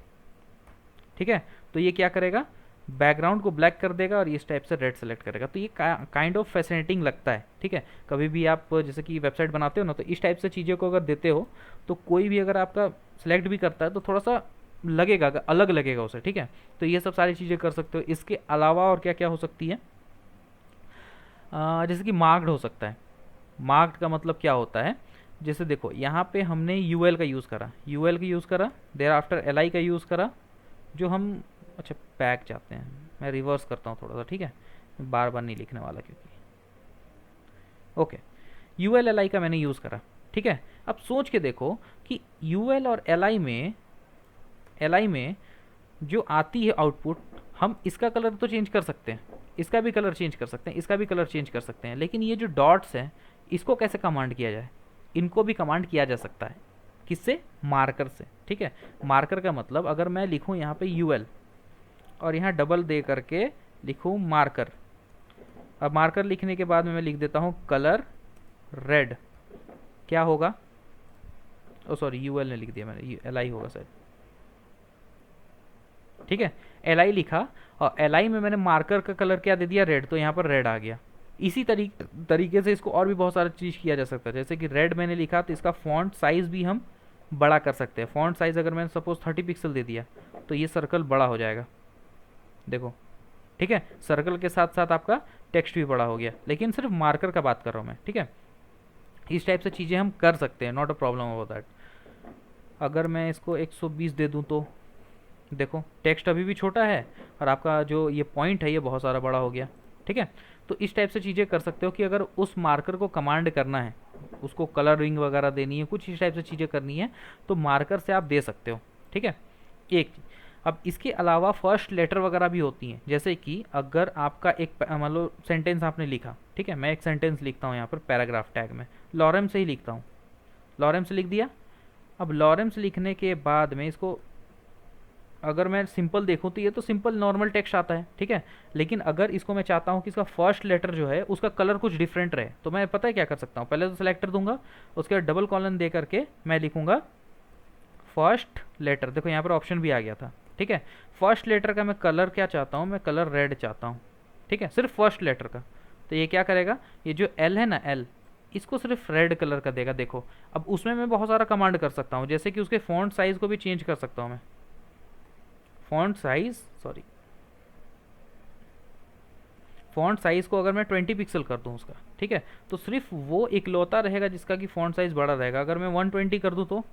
ठीक है, तो ये क्या करेगा, बैकग्राउंड को ब्लैक कर देगा और इस टाइप से रेड सेलेक्ट करेगा। तो ये काइंड ऑफ फैसिनेटिंग लगता है। ठीक है, कभी भी आप जैसे कि वेबसाइट बनाते हो ना तो इस टाइप से चीज़ों को अगर देते हो तो कोई भी अगर आपका सेलेक्ट भी करता है तो थोड़ा सा लगेगा, अलग लगेगा उसे। ठीक है, तो ये सब सारी चीज़ें कर सकते हो। इसके अलावा और क्या क्या हो सकती है, जैसे कि मार्क्ड हो सकता है। मार्क्ड का मतलब क्या होता है, जैसे देखो यहाँ पे हमने यूएल का यूज़ करा, यूएल का यूज़ करा, देर आफ्टर एलआई का यूज़ करा, जो हम अच्छा बैक चाहते हैं, मैं रिवर्स करता हूँ थोड़ा सा। ठीक है, बार बार नहीं लिखने वाला क्योंकि ओके, यूएल एलआई का मैंने यूज़ करा। ठीक है, अब सोच के देखो कि यूएल और एलआई में जो आती है आउटपुट, हम इसका कलर तो चेंज कर सकते हैं, इसका भी कलर चेंज कर सकते हैं, इसका भी कलर चेंज कर सकते हैं, लेकिन ये जो डॉट्स हैं इसको कैसे कमांड किया जाए, इनको भी कमांड किया जा सकता है। किससे, मार्कर से। ठीक है, मार्कर का मतलब अगर मैं लिखूँ यहाँ पे यूएल और यहाँ डबल दे करके लिखूँ मार्कर, अब मार्कर लिखने के बाद में मैं लिख देता हूँ कलर रेड, क्या होगा, ओ सॉरी यूएल ने लिख दिया मैंने, एलआई होगा शायद। ठीक है, एलआई लिखा और एलआई में मैंने मार्कर का कलर क्या दे दिया, रेड, तो यहाँ पर रेड आ गया। इसी तरीके से इसको और भी बहुत सारा चीज़ किया जा सकता है। जैसे कि रेड मैंने लिखा तो इसका फॉन्ट साइज़ भी हम बड़ा कर सकते हैं। फॉन्ट साइज़ अगर मैंने सपोज 30 पिक्सल दे दिया तो ये सर्कल बड़ा हो जाएगा, देखो। ठीक है, सर्कल के साथ साथ आपका टेक्स्ट भी बड़ा हो गया, लेकिन सिर्फ मार्कर का बात कर रहा हूँ मैं। ठीक है, इस टाइप से चीज़ें हम कर सकते हैं, not a problem about that. अगर मैं इसको 120 दे दूँ तो देखो टेक्स्ट अभी भी छोटा है और आपका जो ये पॉइंट है ये बहुत सारा बड़ा हो गया। ठीक है, तो इस टाइप से चीज़ें कर सकते हो कि अगर उस मार्कर को कमांड करना है, उसको कलरिंग वगैरह देनी है, कुछ इस टाइप से चीज़ें करनी है तो मार्कर से आप दे सकते हो। ठीक है, एक। अब इसके अलावा फर्स्ट लेटर वगैरह भी होती हैं, जैसे कि अगर आपका एक मान लो सेंटेंस आपने लिखा। ठीक है, मैं एक सेंटेंस लिखता हूँ यहाँ पर पैराग्राफ टैग में, लॉरेम से ही लिखता हूँ, लॉरेम से लिख दिया। अब लॉरेम से लिखने के बाद में इसको अगर मैं सिंपल देखूँ तो ये तो सिंपल नॉर्मल टेक्स्ट आता है। ठीक है, लेकिन अगर इसको मैं चाहता हूँ कि इसका फर्स्ट लेटर जो है उसका कलर कुछ डिफरेंट रहे तो मैं पता है क्या कर सकता हूँ, पहले तो सेलेक्टर दूंगा, उसके बाद डबल कॉलन दे करके मैं लिखूंगा फर्स्ट लेटर। देखो यहाँ पर ऑप्शन भी आ गया था। ठीक है, फर्स्ट लेटर का मैं कलर क्या चाहता हूँ, मैं कलर रेड चाहता हूँ। ठीक है, सिर्फ फर्स्ट लेटर का। तो ये क्या करेगा, ये जो एल है ना, एल, इसको सिर्फ रेड कलर का देगा। देखो अब उसमें मैं बहुत सारा कमांड कर सकता हूँ, जैसे कि उसके फॉन्ट साइज़ को भी चेंज कर सकता हूँ मैं, फॉन्ट साइज़ को अगर मैं 20 पिक्सल कर दूं उसका, ठीक है, तो सिर्फ वो इकलौता रहेगा जिसका कि फॉन्ट साइज़ बड़ा रहेगा। अगर मैं 120 कर दूं तो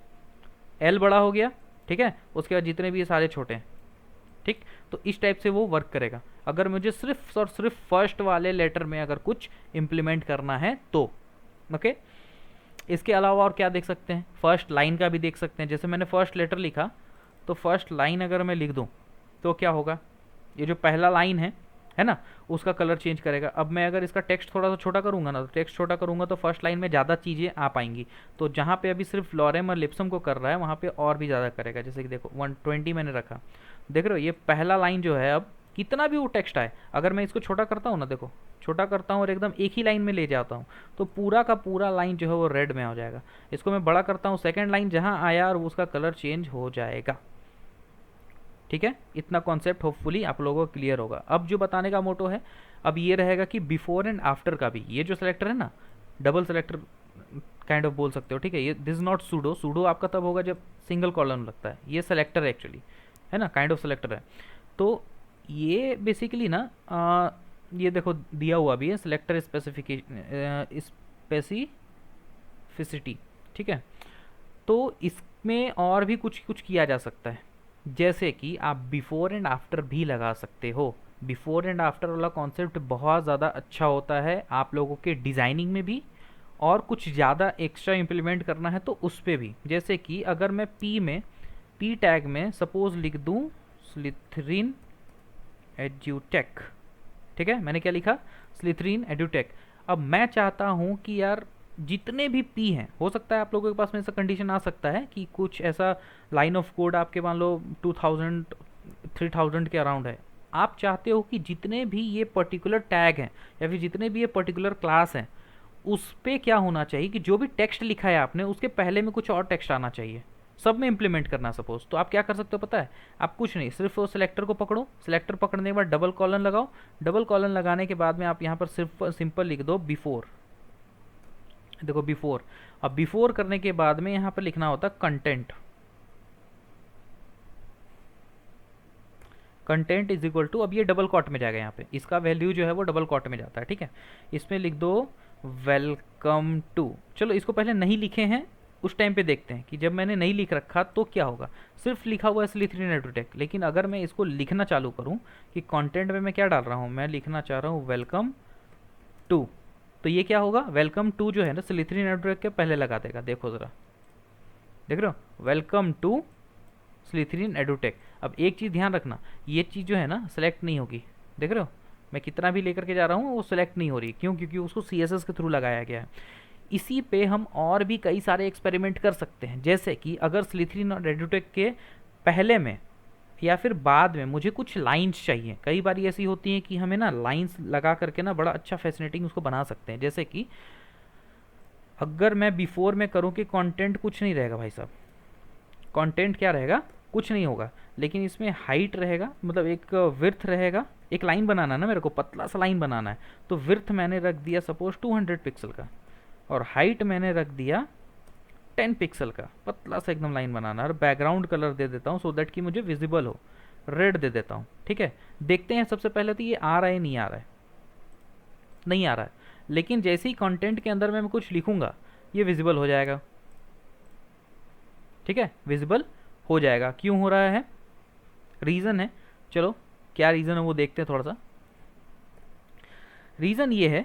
एल बड़ा हो गया। ठीक है, उसके बाद जितने भी ये सारे छोटे हैं। ठीक, तो इस टाइप से वो वर्क करेगा अगर मुझे सिर्फ और सिर्फ फर्स्ट वाले लेटर में अगर कुछ इम्प्लीमेंट करना है तो। ओके, इसके अलावा और क्या देख सकते हैं, फर्स्ट लाइन का भी देख सकते हैं। जैसे मैंने फर्स्ट लेटर लिखा तो फर्स्ट लाइन अगर मैं लिख दूं तो क्या होगा, ये जो पहला लाइन है ना, उसका कलर चेंज करेगा। अब मैं अगर इसका टेक्स्ट थोड़ा सा छोटा करूंगा ना, तो टेक्स्ट छोटा करूंगा तो फर्स्ट लाइन में ज़्यादा चीज़ें आ पाएंगी। तो जहाँ पे अभी सिर्फ लॉरेम और लिप्सम को कर रहा है वहाँ पे और भी ज़्यादा करेगा। जैसे कि देखो 120 मैंने रखा, देख रहे हो ये पहला लाइन जो है, अब कितना भी वो टेक्स्ट आए अगर मैं इसको छोटा करता हूँ ना, देखो छोटा करता हूँ और एकदम एक ही लाइन में ले जाता हूँ तो पूरा का पूरा लाइन जो है वो रेड में हो जाएगा। इसको मैं बड़ा करता हूँ, सेकेंड लाइन जहाँ आया और उसका कलर चेंज हो जाएगा। ठीक है, इतना कॉन्सेप्ट होपफुली आप लोगों को क्लियर होगा। अब जो बताने का मोटो है अब ये रहेगा कि बिफोर एंड आफ्टर का भी, ये जो सेलेक्टर है ना, डबल सेलेक्टर काइंड ऑफ बोल सकते हो, ठीक है। ये this is not pseudo, pseudo आपका तब होगा जब सिंगल कॉलम लगता है, ये सेलेक्टर है एक्चुअली, है ना, काइंड ऑफ सेलेक्टर है। तो ये बेसिकली ना ये देखो दिया हुआ भी है सेलेक्टर स्पेसिफिसिटी, ठीक है। तो इसमें और भी कुछ कुछ किया जा सकता है, जैसे कि आप बिफोर एंड आफ्टर भी लगा सकते हो। बिफोर एंड आफ्टर वाला कॉन्सेप्ट बहुत ज़्यादा अच्छा होता है आप लोगों के डिज़ाइनिंग में भी, और कुछ ज़्यादा एक्स्ट्रा इम्प्लीमेंट करना है तो उस पर भी। जैसे कि अगर मैं पी टैग में सपोज लिख दूँ स्लिथरिन एड्यूटेक, ठीक है, मैंने क्या लिखा, स्लिथरिन एड्यूटेक। अब मैं चाहता हूँ कि यार जितने भी पी हैं, हो सकता है आप लोगों के पास में ऐसा कंडीशन आ सकता है कि कुछ ऐसा लाइन ऑफ कोड आपके मान लो 2000 3000 के अराउंड है, आप चाहते हो कि जितने भी ये पर्टिकुलर टैग हैं या फिर जितने भी ये पर्टिकुलर क्लास हैं उस पे क्या होना चाहिए कि जो भी टेक्स्ट लिखा है आपने उसके पहले में कुछ और टेक्स्ट आना चाहिए, सब में इंप्लीमेंट करना सपोज। तो आप क्या कर सकते हो पता है, आप कुछ नहीं, सिर्फ वो सिलेक्टर को पकड़ो, सिलेक्टर पकड़ने के बाद डबल कॉलन लगाओ, डबल कॉलन लगाने के बाद में आप यहाँ पर सिर्फ सिंपल लिख दो बिफोर, देखो बिफोर। अब बिफोर करने के बाद में यहाँ पर लिखना होता content, content is equal to, अब ये डबल कॉट में जाएगा, यहाँ पे इसका वैल्यू जो है वो डबल कॉट में जाता है, ठीक है। इसमें लिख दो वेलकम टू। चलो इसको पहले नहीं लिखे हैं, उस टाइम पे देखते हैं कि जब मैंने नहीं लिख रखा तो क्या होगा। सिर्फ लिखा हुआ है स्लिथरिन एड्यूटेक, लेकिन अगर मैं इसको लिखना चालू करूं कि कंटेंट में मैं क्या डाल रहा हूं, मैं लिखना चाह रहा हूं वेलकम टू, तो ये क्या होगा, वेलकम टू जो है ना स्लिथरिन एड्यूटेक के पहले लगा देगा। देखो ज़रा, देख रहे हो, वेलकम टू स्लिथरिन एड्यूटेक। अब एक चीज़ ध्यान रखना, ये चीज़ जो है ना सेलेक्ट नहीं होगी, देख रहे हो, मैं कितना भी लेकर के जा रहा हूँ वो सेलेक्ट नहीं हो रही, क्यों, क्योंकि उसको CSS के थ्रू लगाया गया है। इसी पे हम और भी कई सारे एक्सपेरिमेंट कर सकते हैं, जैसे कि अगर स्लिथरिन और एड्यूटेक के पहले में या फिर बाद में मुझे कुछ लाइंस चाहिए, कई बार ऐसी होती हैं कि हमें ना लाइंस लगा करके ना बड़ा अच्छा फैसिनेटिंग उसको बना सकते हैं। जैसे कि अगर मैं बिफोर में करूँ कि कंटेंट कुछ नहीं रहेगा भाई साहब, कंटेंट क्या रहेगा, कुछ नहीं होगा, लेकिन इसमें हाइट रहेगा, मतलब एक विर्थ रहेगा, एक लाइन बनाना है ना मेरे को, पतला सा लाइन बनाना है, तो विर्थ मैंने रख दिया सपोज 200 पिक्सल का, और हाइट मैंने रख दिया 10 पिक्सल का, पतला सा एकदम लाइन बनाना है। और बैकग्राउंड कलर दे देता हूँ सो दैट कि मुझे विजिबल हो, रेड दे देता हूँ, ठीक है। देखते हैं सबसे पहले तो ये आ रहा है नहीं आ रहा है, नहीं आ रहा है, लेकिन जैसे ही कंटेंट के अंदर मैं कुछ लिखूंगा ये विजिबल हो जाएगा, ठीक है, विजिबल हो जाएगा। क्यों हो रहा है, रीज़न है, चलो क्या रीज़न है वो देखते हैं थोड़ा सा। रीज़न ये है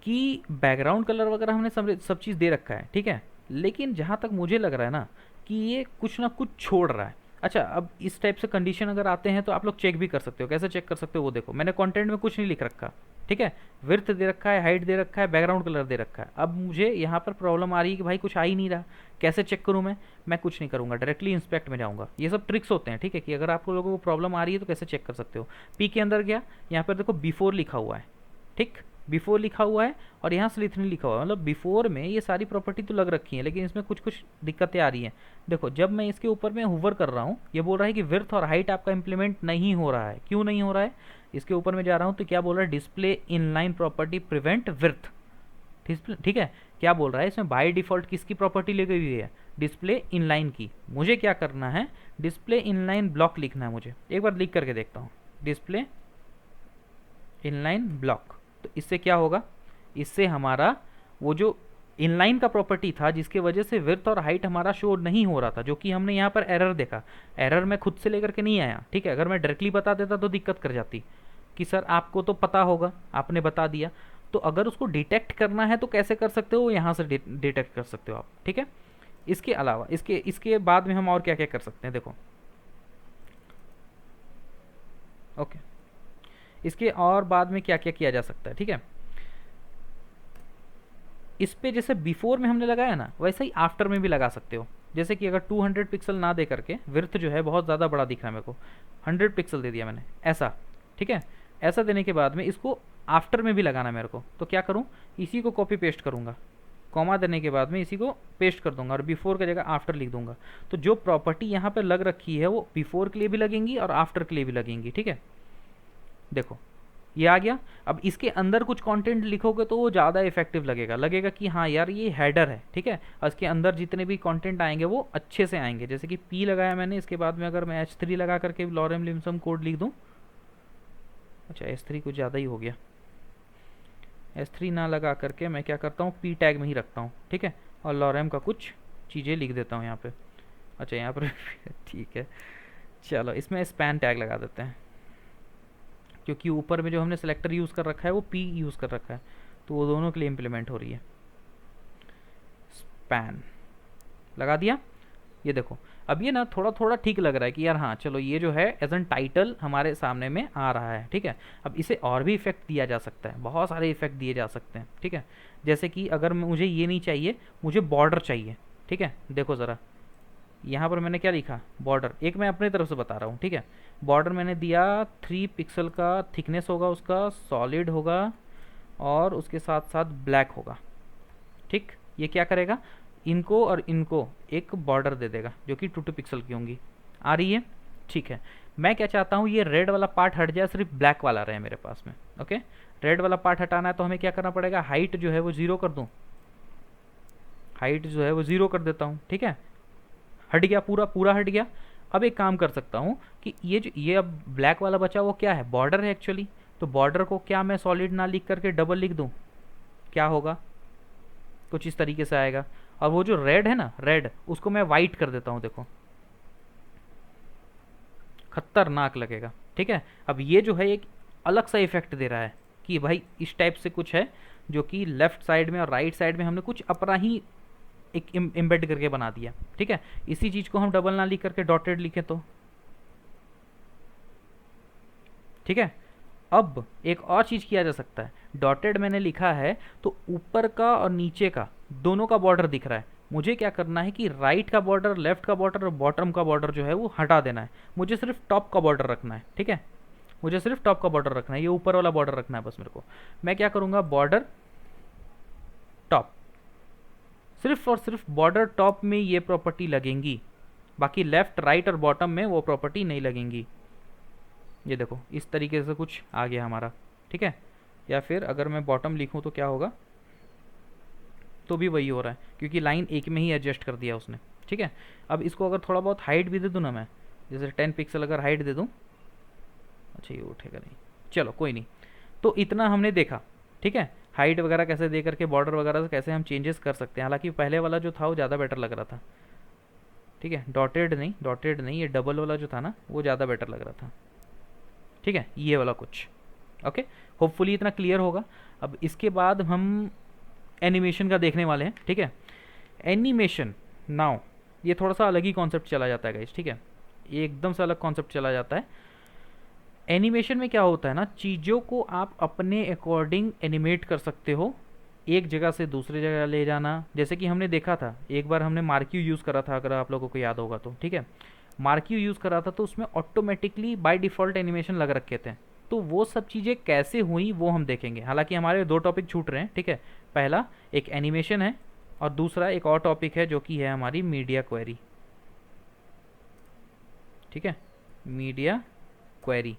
कि बैकग्राउंड कलर वगैरह हमने सब चीज़ दे रखा है, ठीक है, लेकिन जहाँ तक मुझे लग रहा है ना कि ये कुछ ना कुछ छोड़ रहा है। अच्छा, अब इस टाइप से कंडीशन अगर आते हैं तो आप लोग चेक भी कर सकते हो, कैसे चेक कर सकते हो वो देखो, मैंने कंटेंट में कुछ नहीं लिख रखा, ठीक है, विड्थ दे रखा है, हाइट दे रखा है, बैकग्राउंड कलर दे रखा है। अब मुझे यहाँ पर प्रॉब्लम आ रही है कि भाई कुछ आ ही नहीं रहा, कैसे चेक करूँ मैं कुछ नहीं करूँगा, डायरेक्टली इंस्पेक्ट में जाऊँगा। ये सब ट्रिक्स होते हैं, ठीक है, कि अगर आप लोगों को प्रॉब्लम आ रही है तो कैसे चेक कर सकते हो। पी के अंदर गया, यहाँ पर देखो बिफोर लिखा हुआ है, ठीक, बिफोर लिखा हुआ है और यहाँ स्लिथरिन लिखा हुआ है, मतलब बिफोर में ये सारी प्रॉपर्टी तो लग रखी है, लेकिन इसमें कुछ कुछ दिक्कतें आ रही हैं। देखो जब मैं इसके ऊपर में हुवर कर रहा हूँ, ये बोल रहा है कि विड्थ और हाइट आपका इंप्लीमेंट नहीं हो रहा है। क्यों नहीं हो रहा है, इसके ऊपर में जा रहा हूँ तो क्या बोल रहा है, display inline property prevent width, ठीक है। क्या बोल रहा है इसमें, बाय डिफॉल्ट किसकी प्रॉपर्टी ली गई हुई है, डिस्प्ले इनलाइन की। मुझे क्या करना है, डिस्प्ले इनलाइन ब्लॉक लिखना है मुझे, एक बार लिख करके देखता हूँ, डिस्प्ले इनलाइन ब्लॉक। तो इससे क्या होगा, इससे हमारा वो जो इनलाइन का प्रॉपर्टी था जिसके वजह से विड्थ और हाइट हमारा शो नहीं हो रहा था, जो कि हमने यहाँ पर एरर देखा, एरर मैं खुद से लेकर के नहीं आया, ठीक है। अगर मैं डायरेक्टली बता देता तो दिक्कत कर जाती कि सर आपको तो पता होगा, आपने बता दिया। तो अगर उसको डिटेक्ट करना है तो कैसे कर सकते हो, यहाँ से डिटेक्ट कर सकते हो आप, ठीक है। इसके अलावा इसके बाद में हम और क्या क्या कर सकते हैं, देखो ओके, इसके और बाद में क्या क्या किया जा सकता है, ठीक है। इस पे जैसे बिफोर में हमने लगाया ना, वैसे ही आफ्टर में भी लगा सकते हो। जैसे कि अगर 200 पिक्सल ना दे करके, विड्थ जो है बहुत ज़्यादा बड़ा दिख रहा है मेरे को, 100 पिक्सल दे दिया मैंने, ऐसा, ठीक है। ऐसा देने के बाद में इसको आफ्टर में भी लगाना है मेरे को, तो क्या करूँ, इसी को कॉपी पेस्ट करूँगा, कॉमा देने के बाद में इसी को पेस्ट कर दूंगा और बिफोर की जगह आफ्टर लिख दूंगा। तो जो प्रॉपर्टी यहाँ पर लग रखी है वो बिफोर के लिए भी लगेंगी और आफ्टर के लिए भी लगेंगी, ठीक है। देखो ये आ गया। अब इसके अंदर कुछ कंटेंट लिखोगे तो वो ज़्यादा इफेक्टिव लगेगा, लगेगा कि हाँ यार ये हेडर है, ठीक है। और इसके अंदर जितने भी कंटेंट आएंगे वो अच्छे से आएंगे। जैसे कि पी लगाया मैंने, इसके बाद में अगर मैं H3 लगा करके लॉरेम लिम्सम कोड लिख दूँ, अच्छा H3 कुछ ज़्यादा ही हो गया, H3 ना लगा करके मैं क्या करता हूँ, पी टैग में ही रखता हूँ, ठीक है। और लॉरेम का कुछ चीज़ें लिख देता हूँ यहाँ पे, अच्छा यहाँ पर ठीक है। चलो इसमें स्पैन टैग लगा देते हैं, क्योंकि ऊपर में जो हमने सेलेक्टर यूज़ कर रखा है वो पी यूज़ कर रखा है, तो वो दोनों के लिए इम्प्लीमेंट हो रही है। स्पैन लगा दिया। ये देखो अब ये ना थोड़ा थोड़ा ठीक लग रहा है कि यार हाँ चलो ये जो है एज एन टाइटल हमारे सामने में आ रहा है, ठीक है। अब इसे और भी इफेक्ट दिया जा सकता है, बहुत सारे इफेक्ट दिए जा सकते हैं, ठीक है। जैसे कि अगर मुझे ये नहीं चाहिए, मुझे बॉर्डर चाहिए, ठीक है। देखो ज़रा यहाँ पर मैंने क्या लिखा, बॉर्डर, एक मैं अपनी तरफ से बता रहा हूँ, ठीक है। बॉर्डर मैंने दिया 3 पिक्सल का थिकनेस होगा, उसका सॉलिड होगा और उसके साथ साथ ब्लैक होगा, ठीक। ये क्या करेगा, इनको और इनको एक बॉर्डर दे देगा जो कि 2 पिक्सल की होंगी, आ रही है, ठीक है। मैं क्या चाहता हूँ, ये रेड वाला पार्ट हट जाए, सिर्फ ब्लैक वाला रहे मेरे पास में, ओके। रेड वाला पार्ट हटाना है तो हमें क्या करना पड़ेगा, हाइट जो है वो 0 कर दूँ, हाइट जो है वो 0 कर देता हूँ, ठीक है। हट गया, पूरा पूरा हट गया। अब एक काम कर सकता हूँ कि ये अब ब्लैक वाला बचा वो क्या है, बॉर्डर है एक्चुअली। तो बॉर्डर को क्या मैं सॉलिड ना लिख करके डबल लिख दूँ, क्या होगा, कुछ इस तरीके से आएगा। और वो जो रेड है ना, रेड, उसको मैं वाइट कर देता हूँ, देखो खतरनाक लगेगा, ठीक है। अब ये जो है एक अलग सा इफेक्ट दे रहा है कि भाई इस टाइप से कुछ है जो कि लेफ्ट साइड में और राइट साइड में हमने कुछ अपना ही एक एम्बेड करके बना दिया, ठीक है। इसी चीज़ को हम डबल ना लिख करके डॉटेड लिखे तो, ठीक है। अब एक और चीज़ किया जा सकता है, डॉटेड मैंने लिखा है तो ऊपर का और नीचे का दोनों का बॉर्डर दिख रहा है। मुझे क्या करना है कि राइट का बॉर्डर, लेफ्ट का बॉर्डर और बॉटम का बॉर्डर जो है वो हटा देना है। मुझे सिर्फ टॉप का बॉर्डर रखना है, ठीक है। मुझे सिर्फ टॉप का बॉर्डर रखना है, ये ऊपर वाला बॉर्डर रखना है बस मेरे को। मैं क्या करूँगा, बॉर्डर टॉप, सिर्फ और सिर्फ बॉर्डर टॉप में ये प्रॉपर्टी लगेंगी, बाकी लेफ्ट राइट और बॉटम में वो प्रॉपर्टी नहीं लगेंगी। ये देखो इस तरीके से कुछ आ गया हमारा, ठीक है। या फिर अगर मैं बॉटम लिखूं तो क्या होगा, तो भी वही हो रहा है क्योंकि लाइन एक में ही एडजस्ट कर दिया उसने, ठीक है। अब इसको अगर थोड़ा बहुत हाइट भी दे दूँ ना मैं, जैसे 10 पिक्सल अगर हाइट दे दूँ, अच्छा ये उठेगा नहीं, चलो कोई नहीं। तो इतना हमने देखा, ठीक है। हाइट वगैरह कैसे दे करके बॉर्डर वगैरह से कैसे हम चेंजेस कर सकते हैं। हालांकि पहले वाला जो था वो ज़्यादा बेटर लग रहा था, ठीक है। डॉटेड नहीं, डॉटेड नहीं, ये डबल वाला जो था ना वो ज़्यादा बेटर लग रहा था, ठीक है। ये वाला कुछ, ओके। होपफुली इतना क्लियर होगा। अब इसके बाद हम एनिमेशन का देखने वाले हैं, ठीक है। एनिमेशन नाउ ये थोड़ा सा अलग ही कॉन्सेप्ट चला जाता है गाइस, ठीक है। ये एकदम से अलग कॉन्सेप्ट चला जाता है। एनिमेशन में क्या होता है ना, चीज़ों को आप अपने अकॉर्डिंग एनिमेट कर सकते हो, एक जगह से दूसरी जगह ले जाना। जैसे कि हमने देखा था एक बार हमने मार्क्यू यूज़ करा था, अगर आप लोगों को याद होगा तो, ठीक है। मार्क्यू यूज़ करा था तो उसमें ऑटोमेटिकली बाय डिफ़ॉल्ट एनिमेशन लग रखे थे। तो वो सब चीज़ें कैसे हुई वो हम देखेंगे। हालांकि हमारे 2 टॉपिक छूट रहे हैं, ठीक है। पहला एक एनिमेशन है और दूसरा एक और टॉपिक है जो कि है हमारी मीडिया क्वेरी, ठीक है। मीडिया क्वेरी,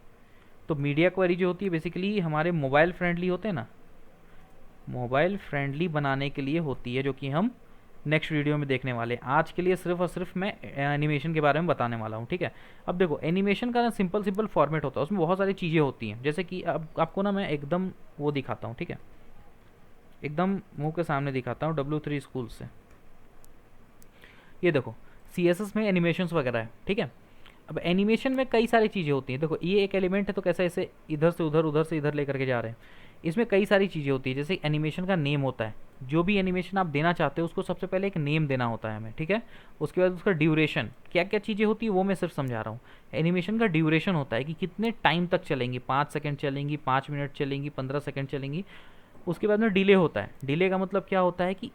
तो मीडिया क्वेरी जो होती है बेसिकली हमारे मोबाइल फ्रेंडली होते हैं ना, मोबाइल फ्रेंडली बनाने के लिए होती है, जो कि हम नेक्स्ट वीडियो में देखने वाले हैं। आज के लिए सिर्फ और सिर्फ मैं एनिमेशन के बारे में बताने वाला हूँ, ठीक है। अब देखो एनिमेशन का ना सिंपल सिंपल फॉर्मेट होता है, उसमें बहुत सारी चीज़ें होती हैं। जैसे कि अब आपको ना मैं एकदम वो दिखाता हूँ, ठीक है, एकदम मुंह के सामने दिखाता हूँ W3 स्कूल से। ये देखो CSS में एनिमेशंस वगैरह है, ठीक है। अब एनिमेशन में कई सारी चीज़ें होती हैं। देखो ये एक एलिमेंट है तो कैसे इसे इधर से उधर, उधर से इधर लेकर के जा रहे हैं। इसमें कई सारी चीज़ें होती है, जैसे एनिमेशन का नेम होता है। जो भी एनिमेशन आप देना चाहते हो उसको सबसे पहले एक नेम देना होता है हमें, ठीक है। उसके बाद उसका ड्यूरेशन, क्या क्या चीज़ें होती है वो मैं सिर्फ समझा रहा हूँ। एनिमेशन का ड्यूरेशन होता है कि कितने टाइम तक चलेंगी, 5 सेकंड चलेंगी, 5 मिनट चलेंगी, 15 सेकंड चलेंगी। उसके बाद में डिले होता है। डिले का मतलब क्या होता है कि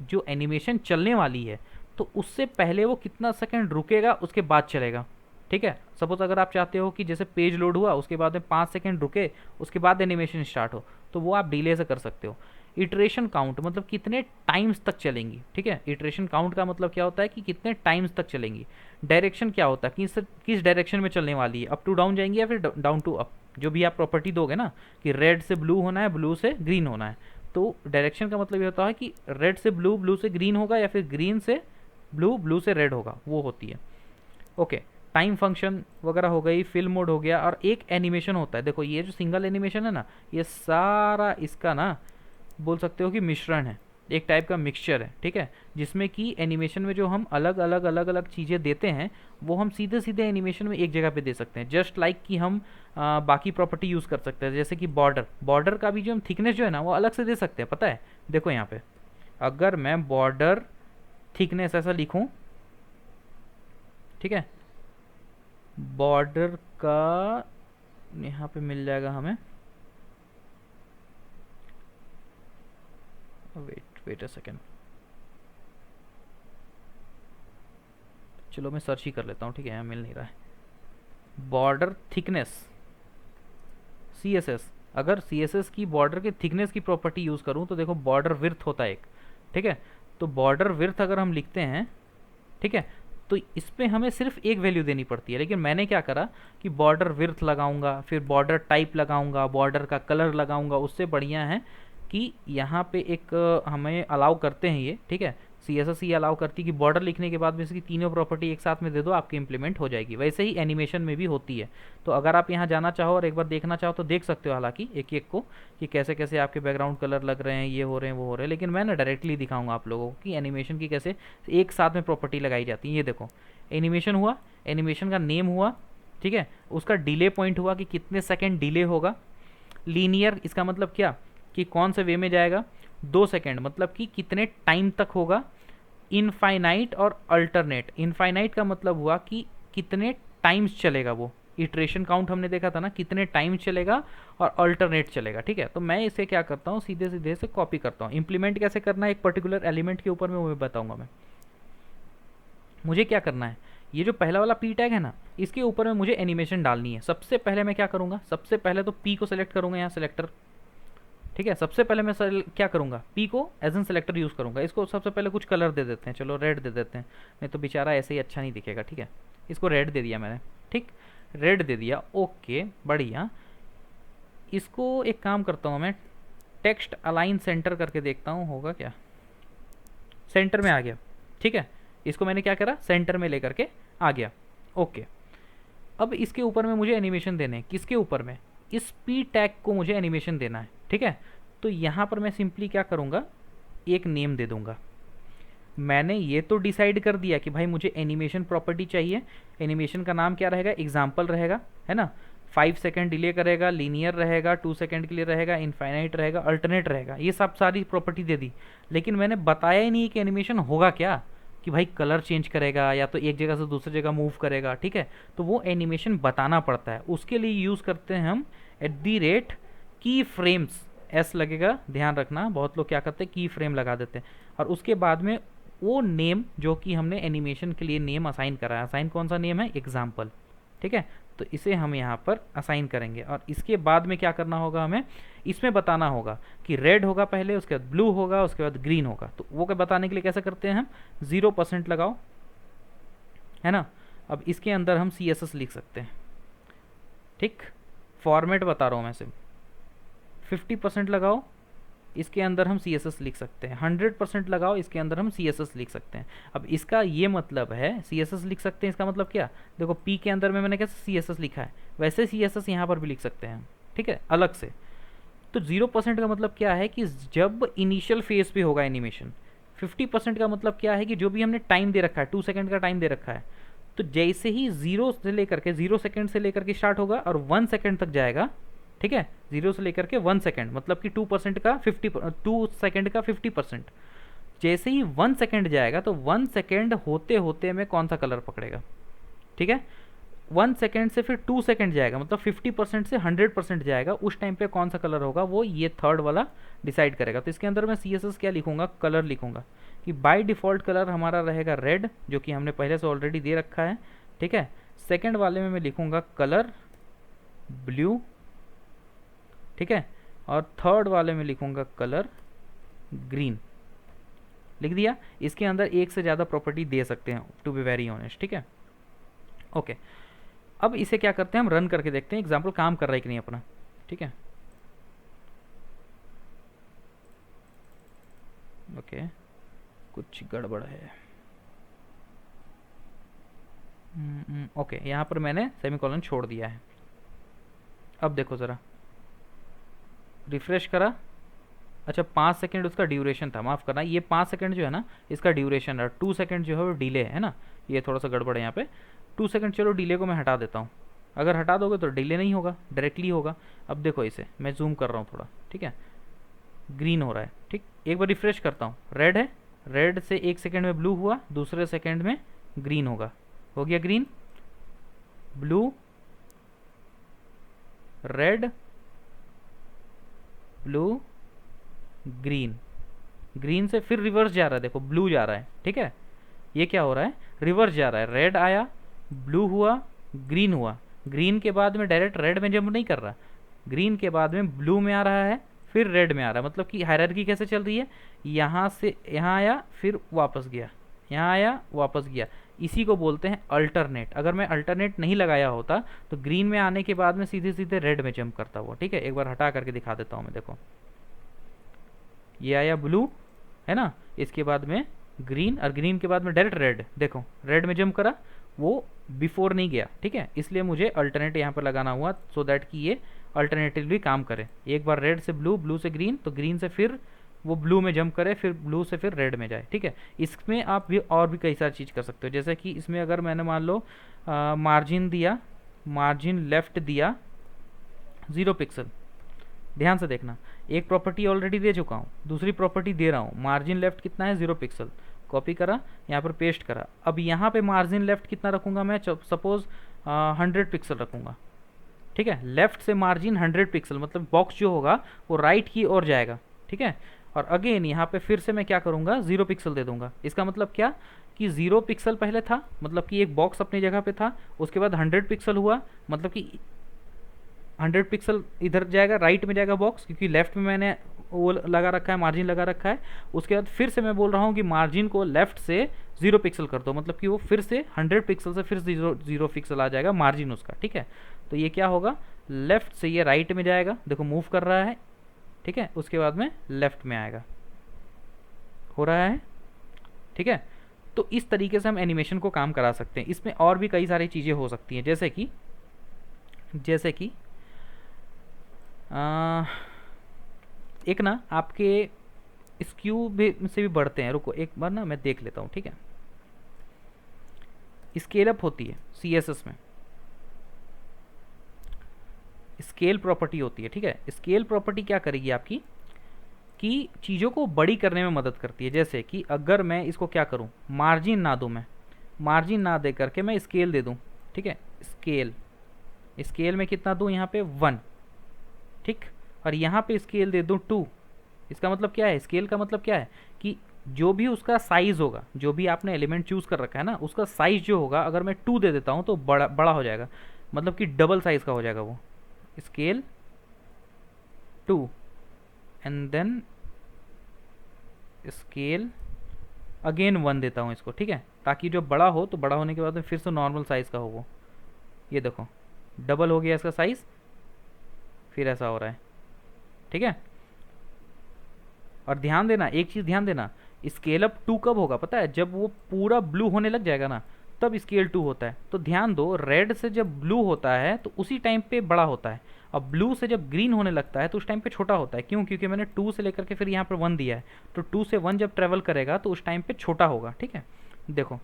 जो एनिमेशन चलने वाली है तो उससे पहले वो कितना सेकंड रुकेगा उसके बाद चलेगा, ठीक है। सपोज अगर आप चाहते हो कि जैसे पेज लोड हुआ उसके बाद में 5 सेकंड रुके उसके बाद एनिमेशन स्टार्ट हो, तो वो आप डिले से कर सकते हो। इटरेशन काउंट मतलब कितने टाइम्स तक चलेंगी, ठीक है। इटरेशन काउंट का मतलब क्या होता है कि कितने टाइम्स तक चलेंगी। डायरेक्शन क्या होता है, किस डायरेक्शन में चलने वाली है, अप टू डाउन जाएंगी या फिर डाउन टू अप, जो भी आप प्रॉपर्टी दोगे ना कि रेड से ब्लू होना है, ब्लू से ग्रीन होना है, तो डायरेक्शन का मतलब ये होता है कि रेड से ब्लू, ब्लू से ग्रीन होगा, या फिर ग्रीन से ब्लू, ब्लू से रेड होगा, वो होती है। ओके, टाइम फंक्शन वगैरह हो गई, फिल्म मोड हो गया, और एक एनिमेशन होता है। देखो ये जो सिंगल एनिमेशन है ना, ये सारा इसका ना बोल सकते हो कि मिश्रण है, एक टाइप का मिक्सचर है, ठीक है, जिसमें कि एनिमेशन में जो हम अलग अलग अलग अलग चीज़ें देते हैं वो हम सीधे सीधे एनिमेशन में एक जगह पे दे सकते हैं। जस्ट लाइक कि हम बाकी प्रॉपर्टी यूज़ कर सकते हैं, जैसे कि बॉर्डर, बॉर्डर का भी जो हम थिकनेस जो है ना वो अलग से दे सकते हैं, पता है। देखो यहाँ पे अगर मैं बॉर्डर थिकनेस ऐसा लिखूँ, ठीक है, बॉर्डर का यहाँ पे मिल जाएगा हमें, वेट अ सेकेंड, चलो मैं सर्च ही कर लेता हूँ, ठीक है, यहाँ मिल नहीं रहा है। Border thickness, C S S, अगर सी एस एस की बॉर्डर के थिकनेस की प्रॉपर्टी यूज़ करूँ तो देखो बॉर्डर विड्थ होता है एक, ठीक है, तो बॉर्डर विड्थ अगर हम लिखते हैं, ठीक है, तो इस पर हमें सिर्फ एक वैल्यू देनी पड़ती है। लेकिन मैंने क्या करा कि बॉर्डर विड्थ लगाऊंगा, फिर बॉर्डर टाइप लगाऊंगा, बॉर्डर का कलर लगाऊंगा, उससे बढ़िया है कि यहाँ पे एक हमें अलाउ करते हैं ये, ठीक है, सी एस एस ये अलाउ करती है कि बॉर्डर लिखने के बाद में इसकी तीनों प्रॉपर्टी एक साथ में दे दो, आपकी इंप्लीमेंट हो जाएगी। वैसे ही एनिमेशन में भी होती है। तो अगर आप यहाँ जाना चाहो और एक बार देखना चाहो तो देख सकते हो, हालांकि एक एक को कि कैसे कैसे आपके बैकग्राउंड कलर लग रहे हैं, ये हो रहे हैं, वो हो रहे हैं। लेकिन मैं ना डायरेक्टली दिखाऊंगा आप लोगों को कि एनिमेशन की कैसे एक साथ में प्रॉपर्टी लगाई जाती है। ये देखो एनिमेशन हुआ, एनिमेशन का नेम हुआ, ठीक है, उसका डिले पॉइंट हुआ कि कितने सेकेंड डिले होगा। लीनियर, इसका मतलब क्या कि कौन से वे में जाएगा, 2 सेकेंड मतलब कि कितने टाइम तक होगा। इनफाइनाइट और अल्टरनेट, इनफाइनाइट का मतलब हुआ कि कितने टाइम्स चलेगा वो, इटरेशन काउंट हमने देखा था ना, कितने टाइम चलेगा, और अल्टरनेट चलेगा, ठीक है। तो मैं इसे क्या करता हूँ, सीधे सीधे से कॉपी करता हूँ। इंप्लीमेंट कैसे करना है एक पर्टिकुलर एलिमेंट के ऊपर में वो बताऊंगा मैं। मुझे क्या करना है, ये जो पहला वाला पी टैग है ना, इसके ऊपर में मुझे एनिमेशन डालनी है। सबसे पहले मैं क्या करूँगा, सबसे पहले तो पी को सेलेक्ट करूँगा, यहाँ सेलेक्टर, ठीक है, सबसे पहले मैं क्या करूँगा, पी को एज एन सेलेक्टर यूज़ करूँगा। इसको सबसे पहले कुछ कलर दे देते हैं, चलो रेड दे देते हैं, नहीं तो बेचारा ऐसे ही अच्छा नहीं दिखेगा, ठीक है। इसको रेड दे दिया मैंने, ठीक, रेड दे दिया, ओके बढ़िया। इसको एक काम करता हूँ मैं, टेक्स्ट अलाइन सेंटर करके देखता हूँ होगा क्या। सेंटर में आ गया, ठीक है, इसको मैंने क्या करा, सेंटर में लेकर के आ गया, ओके। अब इसके ऊपर में मुझे एनिमेशन देने हैं, किसके ऊपर में, इस पी टैग को मुझे एनिमेशन देना है, ठीक है। तो यहाँ पर मैं सिंपली क्या करूँगा, एक नेम दे दूँगा। मैंने ये तो डिसाइड कर दिया कि भाई मुझे एनिमेशन प्रॉपर्टी चाहिए, एनिमेशन का नाम क्या रहेगा, एग्जाम्पल रहेगा, है ना, 5 सेकेंड डिले करेगा, लीनियर रहेगा, 2 सेकेंड के लिए रहेगा, इनफाइनाइट रहेगा, अल्टरनेट रहेगा, ये सब सारी प्रॉपर्टी दे दी। लेकिन मैंने बताया ही नहीं कि एनिमेशन होगा क्या, कि भाई कलर चेंज करेगा या तो एक जगह से दूसरी जगह मूव करेगा, ठीक है। तो वो एनिमेशन बताना पड़ता है, उसके लिए यूज़ करते हैं हम @ की फ्रेम्स, एस लगेगा, ध्यान रखना, बहुत लोग क्या करते हैं की फ्रेम लगा देते हैं, और उसके बाद में वो नेम जो कि हमने एनिमेशन के लिए नेम असाइन करा है, असाइन कौन सा नेम है, एग्जाम्पल, ठीक है। तो इसे हम यहाँ पर असाइन करेंगे, और इसके बाद में क्या करना होगा, हमें इसमें बताना होगा कि रेड होगा पहले, उसके बाद ब्लू होगा, उसके बाद ग्रीन होगा। तो वो क्या बताने के लिए कैसे करते हैं हम, 0% लगाओ, है ना। अब इसके अंदर हम CSS लिख सकते हैं, ठीक, फॉर्मेट बता रहा हूँ मैं सिर्फ। 50% लगाओ, इसके अंदर हम CSS लिख सकते हैं। 100% लगाओ, इसके अंदर हम CSS लिख सकते हैं। अब इसका ये मतलब है CSS लिख सकते हैं, इसका मतलब क्या, देखो P के अंदर में मैंने कैसे CSS लिखा है, वैसे CSS यहाँ पर भी लिख सकते हैं, ठीक है, अलग से। तो 0% का मतलब क्या है कि जब इनिशियल फेज पे होगा एनिमेशन। 50% का मतलब क्या है कि जो भी हमने टाइम दे रखा है, 2 सेकेंड का टाइम दे रखा है, तो जैसे ही 0 सेकेंड से लेकर के स्टार्ट होगा और 1 सेकेंड तक जाएगा, ठीक है, 0 से लेकर के 1 सेकेंड, मतलब कि 2% का 2 सेकेंड का 50%। जैसे ही 1 सेकेंड जाएगा तो 1 सेकेंड होते होते में कौन सा कलर पकड़ेगा, ठीक है। 1 सेकेंड से फिर 2 सेकेंड जाएगा, मतलब 50% से 100% जाएगा, उस टाइम पे कौन सा कलर होगा वो ये थर्ड वाला डिसाइड करेगा। तो इसके अंदर मैं CSS क्या लिखूंगा, कलर लिखूंगा कि बाय डिफ़ॉल्ट कलर हमारा रहेगा रेड, जो कि हमने पहले से ऑलरेडी दे रखा है, ठीक है। सेकेंड वाले में मैं लिखूंगा कलर ब्लू, ठीक है, और थर्ड वाले में लिखूंगा कलर ग्रीन, लिख दिया। इसके अंदर एक से ज़्यादा प्रॉपर्टी दे सकते हैं, टू बी वेरी ऑनेस्ट, ठीक है, ओके। अब इसे क्या करते हैं, हम रन करके देखते हैं एग्जाम्पल काम कर रहा है कि नहीं अपना। ठीक है, ओके, कुछ गड़बड़ है। ओके, यहाँ पर मैंने सेमीकोलन छोड़ दिया है। अब देखो ज़रा, रिफ्रेश करा, अच्छा 5 सेकंड उसका ड्यूरेशन था, माफ़ करना, ये 5 सेकंड जो है ना इसका ड्यूरेशन है, 2 सेकंड जो है वो डिले है ना, ये थोड़ा सा गड़बड़ है यहाँ पे। 2 सेकंड, चलो डिले को मैं हटा देता हूँ। अगर हटा दोगे तो डिले नहीं होगा, डायरेक्टली होगा। अब देखो इसे मैं जूम कर रहा हूँ थोड़ा, ठीक है, ग्रीन हो रहा है, ठीक। एक बार रिफ्रेश करता हूँ, रेड है, रेड से 1 सेकंड में ब्लू हुआ, दूसरे सेकंड में ग्रीन होगा, हो गया green, blue, red, blue, green, green से फिर रिवर्स जा रहा है, देखो ब्लू जा रहा है, ठीक है, ये क्या हो रहा है, रिवर्स जा रहा है, रेड आया, ब्लू हुआ, ग्रीन हुआ, ग्रीन के बाद में डायरेक्ट रेड में जंप नहीं कर रहा, ग्रीन के बाद में ब्लू में आ रहा है, फिर रेड में आ रहा है। मतलब कि हायरार्की कैसे चल रही है, यहाँ से यहाँ आया फिर वापस गया, यहाँ आया वापस गया, इसी को बोलते हैं अल्टरनेट। अगर मैं अल्टरनेट नहीं लगाया होता तो ग्रीन में आने के बाद में सीधे सीधे रेड में जंप करता हुआ, ठीक है। एक बार हटा करके दिखा देता हूँ मैं, देखो ये आया ब्लू है ना, इसके बाद में ग्रीन, और ग्रीन के बाद में डायरेक्ट रेड, देखो रेड में जंप करा, वो बिफोर नहीं गया, ठीक है। इसलिए मुझे अल्टरनेट यहाँ पर लगाना हुआ, सो दैट कि ये अल्टरनेटिवली काम करे। एक बार रेड से ब्लू, ब्लू से ग्रीन, तो ग्रीन से फिर वो ब्लू में जंप करे, फिर ब्लू से फिर रेड में जाए, ठीक है। इसमें आप भी और भी कई सारी चीज़ कर सकते हो, जैसे कि इसमें अगर मैंने मान लो मार्जिन दिया, मार्जिन लेफ्ट दिया 0 पिक्सल, ध्यान से देखना, एक प्रॉपर्टी ऑलरेडी दे चुका हूँ, दूसरी प्रॉपर्टी दे रहा हूँ, मार्जिन लेफ्ट कितना है 0 पिक्सल, कॉपी करा, यहाँ पर पेस्ट करा। अब यहाँ पे मार्जिन लेफ्ट कितना रखूँगा मैं, सपोज 100 पिक्सल रखूँगा, ठीक है। लेफ्ट से मार्जिन 100 पिक्सल, मतलब बॉक्स जो होगा वो राइट की ओर जाएगा, ठीक है। और अगेन यहाँ पे फिर से मैं क्या करूँगा, 0 पिक्सल दे दूंगा। इसका मतलब क्या कि 0 पिक्सल पहले था, मतलब कि एक बॉक्स अपनी जगह पे था, उसके बाद 100 पिक्सल हुआ, मतलब कि 100 पिक्सल इधर जाएगा, राइट में जाएगा बॉक्स, क्योंकि लेफ्ट में मैंने वो लगा रखा है, मार्जिन लगा रखा है। उसके बाद फिर से मैं बोल रहा हूँ कि मार्जिन को लेफ्ट से 0 पिक्सल कर दो, मतलब कि वो फिर से 100 पिक्सल से फिर 0 पिक्सल आ जाएगा मार्जिन उसका, ठीक है। तो ये क्या होगा, लेफ्ट से ये राइट में जाएगा, देखो मूव कर रहा है, ठीक है, उसके बाद में लेफ्ट में आएगा, हो रहा है, ठीक है। तो इस तरीके से हम एनिमेशन को काम करा सकते हैं। इसमें और भी कई सारी चीज़ें हो सकती हैं, जैसे कि एक ना आपके स्क्यू भी से भी बढ़ते हैं, रुको एक बार ना मैं देख लेता हूँ, ठीक है। स्केल अप होती है CSS में, स्केल प्रॉपर्टी होती है, ठीक है। स्केल प्रॉपर्टी क्या करेगी आपकी, कि चीज़ों को बड़ी करने में मदद करती है। जैसे कि अगर मैं इसको क्या करूं, मार्जिन ना दूं, मैं मार्जिन ना दे करके मैं स्केल दे दूं, ठीक है। स्केल में कितना दूं, यहाँ पे 1, ठीक, और यहाँ पे स्केल दे दूं 2। इसका मतलब क्या है, स्केल का मतलब क्या है कि जो भी उसका साइज होगा, जो भी आपने एलिमेंट चूज कर रखा है ना, उसका साइज जो होगा, अगर मैं 2 दे देता हूँ तो बड़ा हो जाएगा, मतलब कि डबल साइज का हो जाएगा वो। Scale 2 and then scale again 1 देता हूँ इसको, ठीक है, ताकि जो बड़ा हो तो बड़ा होने के बाद में फिर से नॉर्मल साइज़ का हो वो। ये देखो डबल हो गया इसका साइज़, फिर ऐसा हो रहा है, ठीक है। और ध्यान देना, एक चीज़ ध्यान देना, स्केल अप 2 कब होगा पता है, जब वो पूरा ब्लू होने लग जाएगा ना, तब स्केल 2 होता है। तो ध्यान दो, रेड से जब ब्लू होता है तो उसी टाइम पे बड़ा होता है, और ब्लू से जब ग्रीन होने लगता है तो उस टाइम पे छोटा होता है। क्यों, क्योंकि मैंने 2 से लेकर के फिर यहाँ पर 1 दिया है, तो 2 से 1 जब ट्रेवल करेगा तो उस टाइम पे छोटा होगा, ठीक है। देखो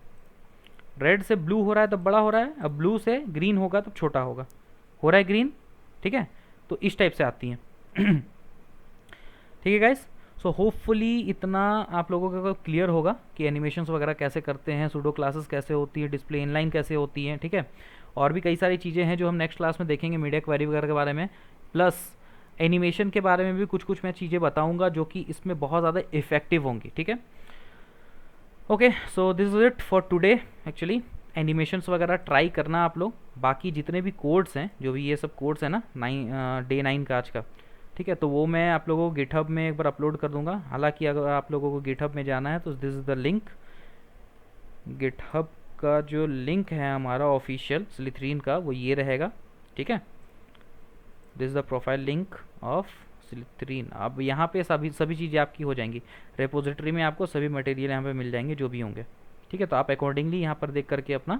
रेड से ब्लू हो रहा है तब बड़ा हो रहा है, अब ब्लू से ग्रीन होगा तब छोटा होगा, हो रहा है ग्रीन, ठीक है। तो इस टाइप से आती हैं ठीक है गाइस। सो होपफुली इतना आप लोगों को क्लियर होगा कि एनिमेशंस वगैरह कैसे करते हैं, सूडो क्लासेस कैसे होती है, डिस्प्ले इनलाइन कैसे होती है, ठीक है। और भी कई सारी चीज़ें हैं जो हम नेक्स्ट क्लास में देखेंगे, मीडिया क्वेरी वगैरह के बारे में, प्लस एनिमेशन के बारे में भी कुछ कुछ मैं चीज़ें बताऊंगा जो कि इसमें बहुत ज़्यादा इफेक्टिव होंगी, ठीक है। Okay, so this is it for today. Actually animations वगैरह ट्राई करना आप लोग, बाकी जितने भी कोड्स हैं, जो भी ये सब कोड्स हैं ना, डे 9 का आज का, ठीक है, तो वो मैं आप लोगों को गिटहब में एक बार अपलोड कर दूंगा। हालांकि अगर आप लोगों को गिटहब में जाना है तो this is the link, github आपका जो लिंक है हमारा ऑफिशियल स्लिथरीन का वो ये रहेगा, ठीक है। This is the profile link of Slytherin. अब यहाँ पे सभी सभी चीज़ें आपकी हो जाएंगी, रेपोजिटरी में आपको सभी मटेरियल यहाँ पे मिल जाएंगे जो भी होंगे, ठीक है। तो आप अकॉर्डिंगली यहाँ पर देख करके अपना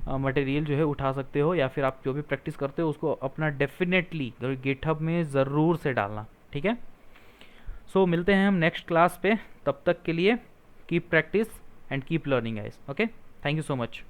मटेरियल जो है उठा सकते हो, या फिर आप जो भी प्रैक्टिस करते हो उसको अपना डेफिनेटली गिटहब में ज़रूर से डालना, ठीक है। सो मिलते हैं हम नेक्स्ट क्लास पे, तब तक के लिए keep practice and keep learning guys. Okay, thank you so much.